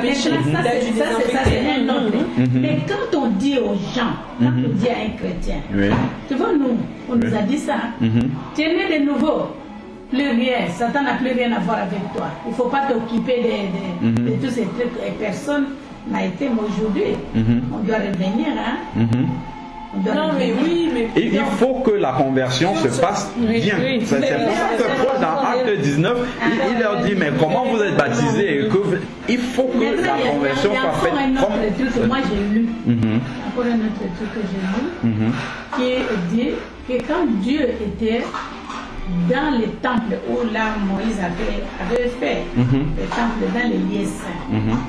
péché, il a dû ça c'est un autre. Mais quand on dit aux gens, quand on dit à un chrétien, tu vois, on nous a dit ça. Tu es né de nouveau. Plus rien, Satan n'a plus rien à voir avec toi. Il ne faut pas t'occuper de tous ces trucs. Et personne n'a été, mais aujourd'hui, on doit revenir. Non, mais oui, mais. Et il faut que la conversion se passe bien. C'est pour ça que Paul, dans Acte 19, il leur dit, mais comment vous êtes baptisés et que il faut que la conversion soit faite comme. Moi j'ai lu, encore un autre truc que j'ai lu, qui dit que quand Dieu était dans les temples où là Moïse avait fait le temple dans les lieux saints,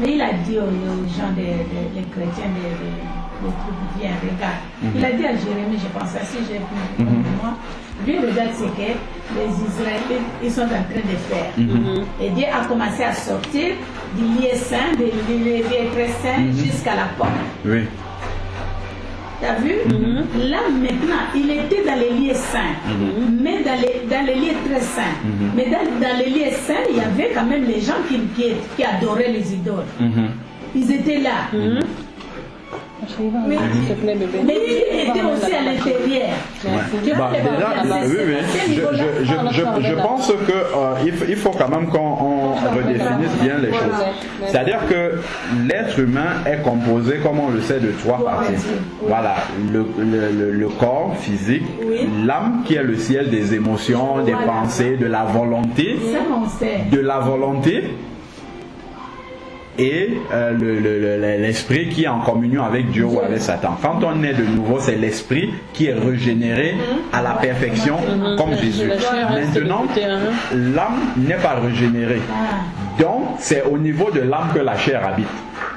mais il a dit aux gens des chrétiens les trucs bien, regarde. Il a dit à Jérémie, je pense, si j'ai pu moi, lui regarde ce que les Israélites ils sont en train de faire. Et Dieu a commencé à sortir du lieu saint, des très saints jusqu'à la porte. Oui. T'as vu? Là maintenant, il était dans les lieux saints, mais dans les lieux très saints. Mais dans les lieux saints, il y avait quand même les gens qui adoraient les idoles. Ils étaient là. Mais il était aussi à l'intérieur. Je pense qu'il faut quand même qu'on redéfinisse bien les choses. C'est-à-dire que l'être humain est composé, comme on le sait, de trois parties. Voilà, le corps physique, l'âme qui est le ciel des émotions, des pensées, de la volonté, et l'esprit qui est en communion avec Dieu ou avec Satan. Quand on est de nouveau, c'est l'esprit qui est régénéré à la perfection comme Jésus. Maintenant, l'âme n'est pas régénérée. Donc, c'est au niveau de l'âme que la chair habite.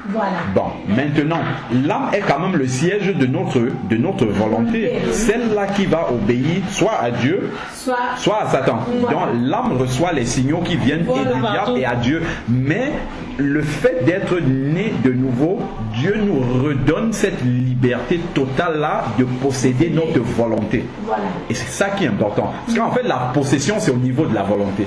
Voilà. Bon, maintenant, l'âme est quand même le siège de notre volonté. Celle-là qui va obéir soit à Dieu, soit à Satan. Donc, l'âme reçoit les signaux qui viennent et du diable et à Dieu. Mais le fait d'être né de nouveau, Dieu nous redonne cette liberté totale-là de posséder notre volonté. Voilà. Et c'est ça qui est important. Parce qu'en fait, la possession, c'est au niveau de la volonté.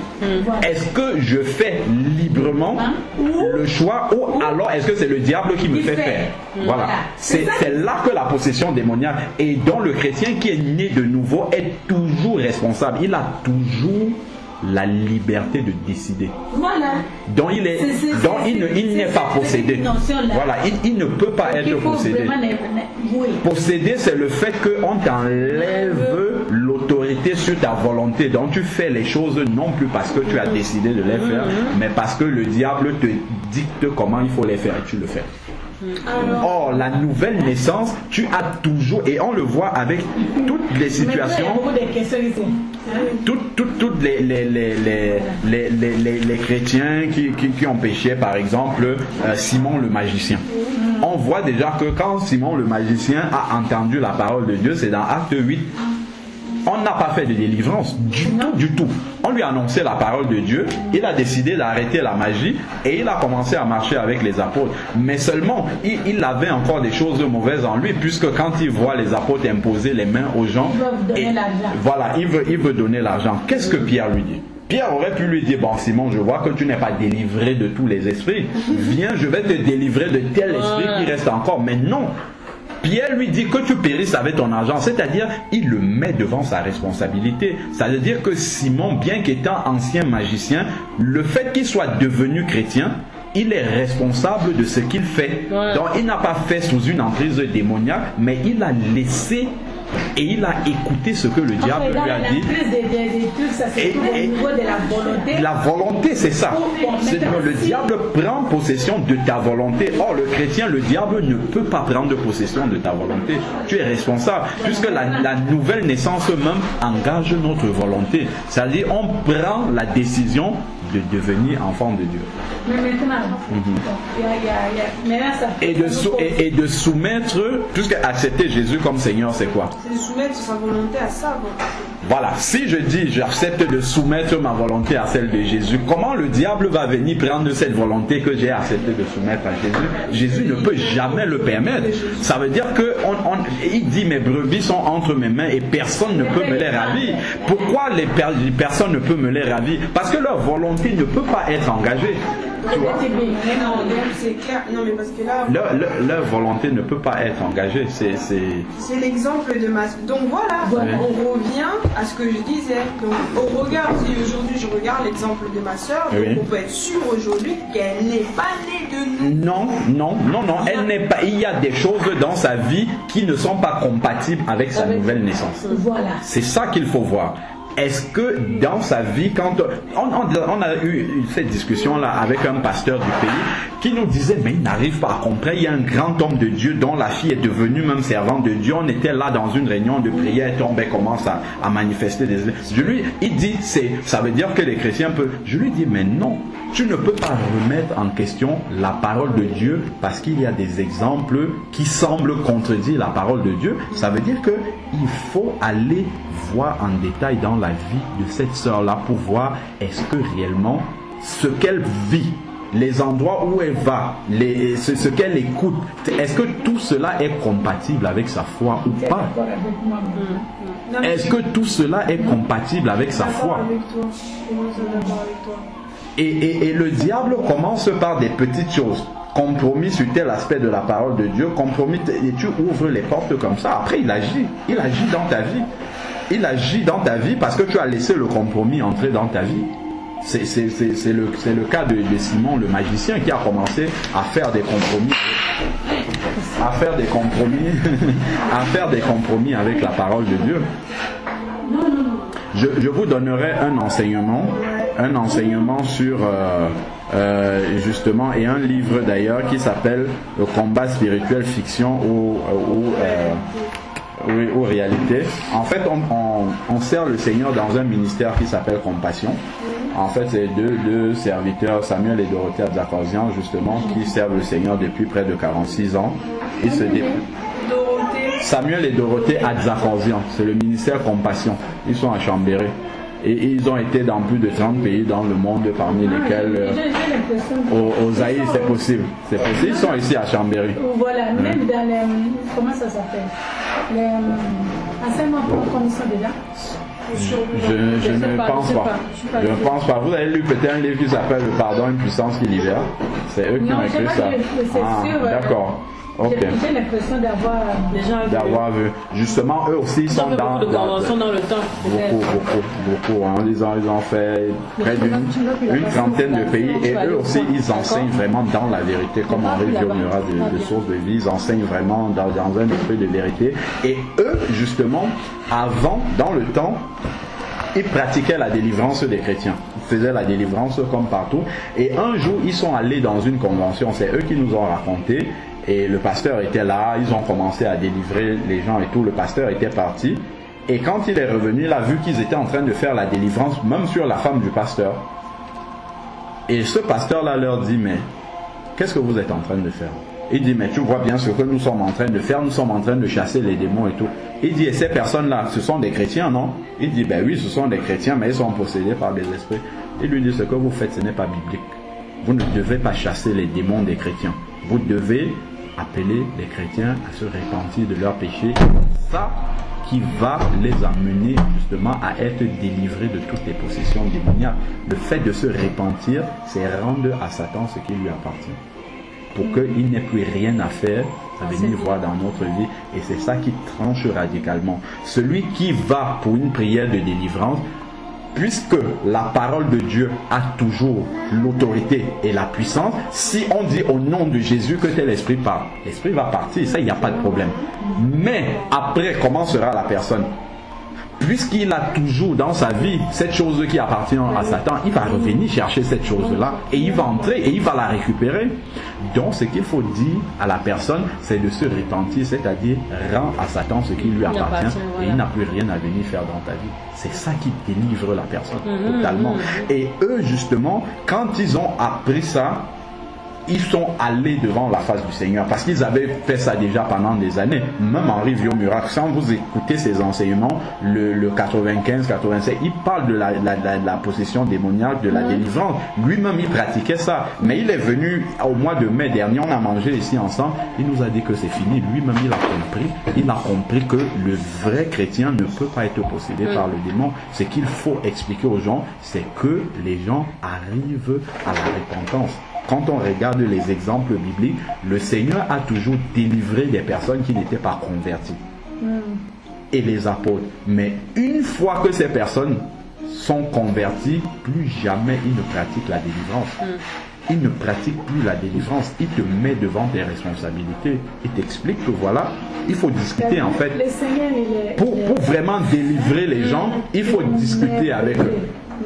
Est-ce que je fais librement le choix ou alors est-ce que c'est le diable qui me fait faire? Voilà. C'est là que la possession démoniaque, et dont le chrétien qui est né de nouveau est toujours responsable. Il a toujours la liberté de décider. Voilà. Donc il n'est pas possédé. Voilà, il ne peut pas être possédé. Posséder, c'est le fait qu'on t'enlève l'autorité sur ta volonté. Donc tu fais les choses non plus parce que tu as décidé de les faire, mais parce que le diable te dicte comment il faut les faire et tu le fais. Or, la nouvelle naissance, tu as toujours, et on le voit avec toutes les situations, toutes les chrétiens qui ont péché, par exemple, Simon le magicien. On voit déjà que quand Simon le magicien a entendu la parole de Dieu, c'est dans Acte 8, on n'a pas fait de délivrance du tout. On lui a annoncé la parole de Dieu, il a décidé d'arrêter la magie et il a commencé à marcher avec les apôtres. Mais seulement, il avait encore des choses mauvaises en lui, puisque quand il voit les apôtres imposer les mains aux gens, il veut donner l'argent. Voilà, il veut donner l'argent. Qu'est-ce que Pierre lui dit? Pierre aurait pu lui dire, bon Simon, je vois que tu n'es pas délivré de tous les esprits. Viens, je vais te délivrer de tel esprit qui reste encore. Mais non. Pierre lui dit que tu périsses avec ton argent. C'est-à-dire, il le met devant sa responsabilité. Ça veut dire que Simon, bien qu'étant ancien magicien, le fait qu'il soit devenu chrétien, il est responsable de ce qu'il fait. Donc, il n'a pas fait sous une emprise démoniaque, mais il a laissé et il a écouté ce que le diable lui a dit. Au niveau de la volonté. La volonté, c'est ça. Le diable prend possession de ta volonté. Or, le chrétien, le diable ne peut pas prendre possession de ta volonté. Tu es responsable, puisque la nouvelle naissance même engage notre volonté. C'est-à-dire, on prend la décision de devenir enfant de Dieu. Mais maintenant, et de soumettre, puisque accepter Jésus comme Seigneur, c'est quoi? C'est de soumettre sa volonté à sa volonté. Voilà, si je dis j'accepte de soumettre ma volonté à celle de Jésus, comment le diable va venir prendre cette volonté que j'ai accepté de soumettre à Jésus? Jésus ne peut jamais le permettre. Ça veut dire que il dit mes brebis sont entre mes mains et personne ne peut me les ravir. Pourquoi les personnes ne peuvent me les ravir? Parce que leur volonté ne peut pas être engagée. Tu vois? C'est clair. Non, mais parce que là, leur volonté ne peut pas être engagée. C'est l'exemple de ma. Donc voilà, on revient à ce que je disais. Donc, au regard, si aujourd'hui je regarde l'exemple de ma soeur, on peut être sûr aujourd'hui qu'elle n'est pas née de nous. Non, elle n'est pas. Il y a des choses dans sa vie qui ne sont pas compatibles avec sa nouvelle naissance. Voilà. C'est ça qu'il faut voir. Est-ce que dans sa vie, quand on a eu cette discussion-là avec un pasteur du pays qui nous disait, mais il n'arrive pas à comprendre, il y a un grand homme de Dieu dont la fille est devenue même servante de Dieu. On était là dans une réunion de prière, et tombait, commence à manifester des... Il dit, ça veut dire que les chrétiens peuvent... Je lui dis, mais non, tu ne peux pas remettre en question la parole de Dieu parce qu'il y a des exemples qui semblent contredire la parole de Dieu. Ça veut dire qu'il faut aller voir en détail dans la vie de cette sœur-là pour voir est-ce que réellement ce qu'elle vit, les endroits où elle va, ce qu'elle écoute, est-ce que tout cela est compatible avec sa foi ou pas? Est-ce que tout cela est compatible avec sa foi? Et le diable commence par des petites choses. Compromis sur tel aspect de la parole de Dieu, compromis, et tu ouvres les portes comme ça. Après, il agit dans ta vie. Il agit dans ta vie parce que tu as laissé le compromis entrer dans ta vie. C'est le cas de Simon le magicien qui a commencé à faire des compromis. À faire des compromis avec la parole de Dieu. Je vous donnerai un enseignement sur justement, et un livre d'ailleurs qui s'appelle Le combat spirituel fiction ou réalité. En fait, on sert le Seigneur dans un ministère qui s'appelle Compassion. En fait, c'est deux serviteurs, Samuel et Dorothée Adzakorzian, justement, qui servent le Seigneur depuis près de 46 ans. Samuel et Dorothée Adzakorzian, c'est le ministère Compassion. Ils sont à Chambéry. Et ils ont été dans plus de 30 pays dans le monde, parmi lesquels au Zaïre, c'est possible. C'est possible. Ils sont ici à Chambéry. Voilà, même dans les... Comment ça s'appelle? Les enseignements pour commission déjà. Je ne pense pas. Je ne pense pas. Vous avez lu peut-être un livre qui s'appelle Le pardon, une puissance qui libère. C'est eux qui ont écrit ça. D'accord. Okay. J'ai l'impression d'avoir vu. Justement, eux aussi, ils sont dans le temps. Beaucoup. Hein. Ils ont fait près d'une trentaine de pays et eux aussi, ils enseignent vraiment dans la vérité, comme Henri Viomura de Source de Vie. Ils enseignent vraiment dans un esprit de vérité. Et eux, justement, avant, dans le temps, ils pratiquaient la délivrance des chrétiens. Ils faisaient la délivrance comme partout. Et un jour, ils sont allés dans une convention. C'est eux qui nous ont raconté. Et le pasteur était là, ils ont commencé à délivrer les gens et tout. Le pasteur était parti. Et quand il est revenu, il a vu qu'ils étaient en train de faire la délivrance, même sur la femme du pasteur. Et ce pasteur-là leur dit, mais qu'est-ce que vous êtes en train de faire? Il dit, mais tu vois bien ce que nous sommes en train de faire, nous sommes en train de chasser les démons et tout. Il dit, et ces personnes-là, ce sont des chrétiens, non? Il dit, ben oui, ce sont des chrétiens, mais ils sont possédés par des esprits. Il lui dit, ce que vous faites, ce n'est pas biblique. Vous ne devez pas chasser les démons des chrétiens. Vous devez appeler les chrétiens à se repentir de leurs péchés. Ça, qui va les amener justement à être délivrés de toutes les possessions démoniaques. Le fait de se repentir, c'est rendre à Satan ce qui lui appartient. Pour qu'il n'ait plus rien à faire, à venir voir dans notre vie. Et c'est ça qui tranche radicalement. Celui qui va pour une prière de délivrance, puisque la parole de Dieu a toujours l'autorité et la puissance, si on dit au nom de Jésus que tel esprit part, l'esprit va partir, ça il n'y a pas de problème. Mais après, comment sera la personne? Puisqu'il a toujours dans sa vie cette chose qui appartient à Satan, il va revenir chercher cette chose-là et il va entrer et il va la récupérer. Donc ce qu'il faut dire à la personne, c'est de se repentir, c'est-à-dire rend à Satan ce qui lui appartient et il n'a plus rien à venir faire dans ta vie. C'est ça qui délivre la personne totalement. Et eux justement, quand ils ont appris ça, ils sont allés devant la face du Seigneur parce qu'ils avaient fait ça déjà pendant des années. Même Henri Vieux-Muracle, quand vous écoutez ses enseignements, le 95-87, il parle de la possession démoniaque, de la délivrance. Lui-même, il pratiquait ça. Mais il est venu au mois de mai dernier, on a mangé ici ensemble, il nous a dit que c'est fini. Lui-même, il a compris que le vrai chrétien ne peut pas être possédé par le démon. Ce qu'il faut expliquer aux gens, c'est que les gens arrivent à la repentance. Quand on regarde les exemples bibliques, le Seigneur a toujours délivré des personnes qui n'étaient pas converties. Et les apôtres. Mais une fois que ces personnes sont converties, plus jamais ils ne pratiquent la délivrance. Ils ne pratiquent plus la délivrance. Il te met devant tes responsabilités. Il t'explique que voilà, il faut discuter en fait. Pour vraiment délivrer les gens, il faut discuter avec eux.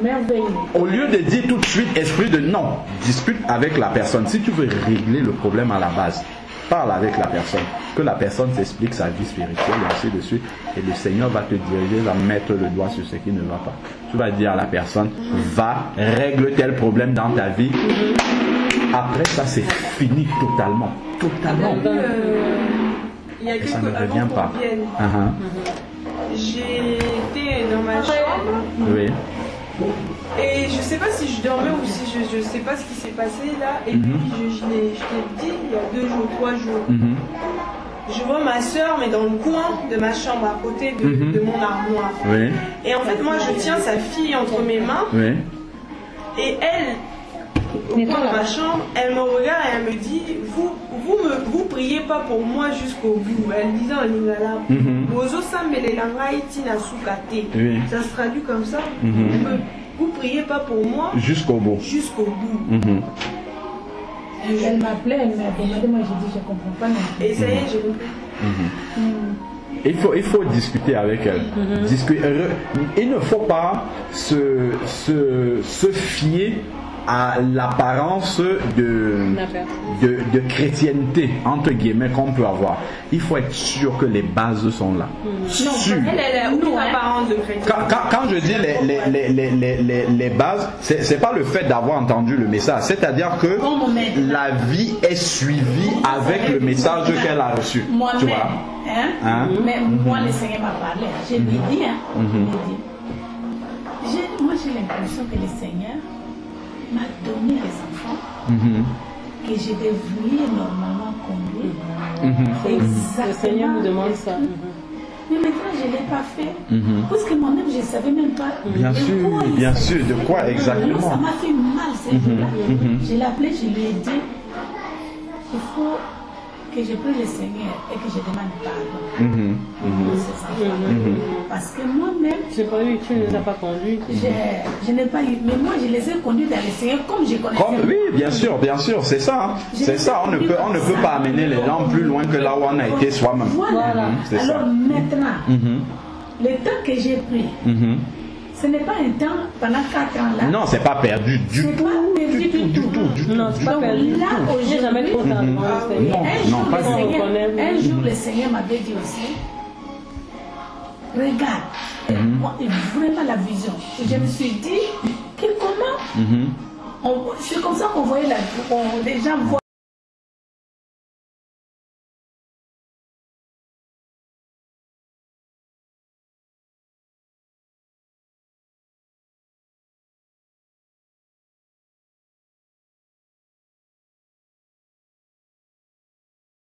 Merveilleux. Au lieu de dire tout de suite esprit de non, discute avec la personne. Si tu veux régler le problème à la base, parle avec la personne, que la personne t'explique sa vie spirituelle et ainsi de suite, et le Seigneur va te diriger, va mettre le doigt sur ce qui ne va pas. Tu vas dire à la personne, va, règle tel problème dans ta vie. Après ça, c'est fini totalement. Il y a et ça quelques ne revient pas. J'étais dans ma chambre. Oui. Et je sais pas si je dormais ou si je sais pas ce qui s'est passé là. Et puis je l'ai dit il y a 2 jours, 3 jours. Je vois ma soeur mais dans le coin de ma chambre à côté de mon armoire. Oui. Et en fait moi je tiens sa fille entre mes mains. Oui. Et elle, au coin de ma chambre, elle me regarde et elle me dit vous priez pas pour moi jusqu'au bout. Elle disait en lingala oui. Ça se traduit comme ça. Vous priez pas pour moi jusqu'au bout. Elle m'appelait, elle m'a demandé, moi j'ai dit je comprends pas. Et ça y est, j'ai compris. Il faut discuter avec elle. Il ne faut pas se fier à l'apparence de chrétienté, entre guillemets, qu'on peut avoir. Il faut être sûr que les bases sont là. Non, elle a aucune apparence de chrétienté. Quand je dis les bases, c'est pas le fait d'avoir entendu le message, c'est-à-dire que la vie est suivie avec le message qu'elle a reçu. Tu vois? Mais moi, le Seigneur m'a parlé. Je lui ai dit, moi j'ai l'impression que le Seigneur m'a donné des enfants que je devrais normalement conduire. Exactement. Le Seigneur nous demande ça. Mais maintenant je ne l'ai pas fait. Parce que moi-même je ne savais même pas. Bien sûr, de quoi exactement. Ça m'a fait mal ces jours-là. Je l'ai appelé, je lui ai dit, il faut que je prie le Seigneur et que je demande pardon. Parce que moi-même, tu ne les as pas conduits. Je n'ai pas eu, mais moi je les ai conduits dans le Seigneur comme je connaissais. Oui, bien sûr, c'est ça. C'est ça, on ne peut pas amener les gens plus loin que là où on a été soi-même. Voilà. Alors maintenant, le temps que j'ai pris, ce n'est pas un temps pendant 4 ans là. Non, c'est pas perdu du tout. Non, c'est pas perdu. Là, j'ai jamais trop tard. Un jour, le Seigneur m'avait dit aussi, regarde, vraiment la vision. Et je me suis dit, que comment c'est comme ça qu'on voyait les gens voient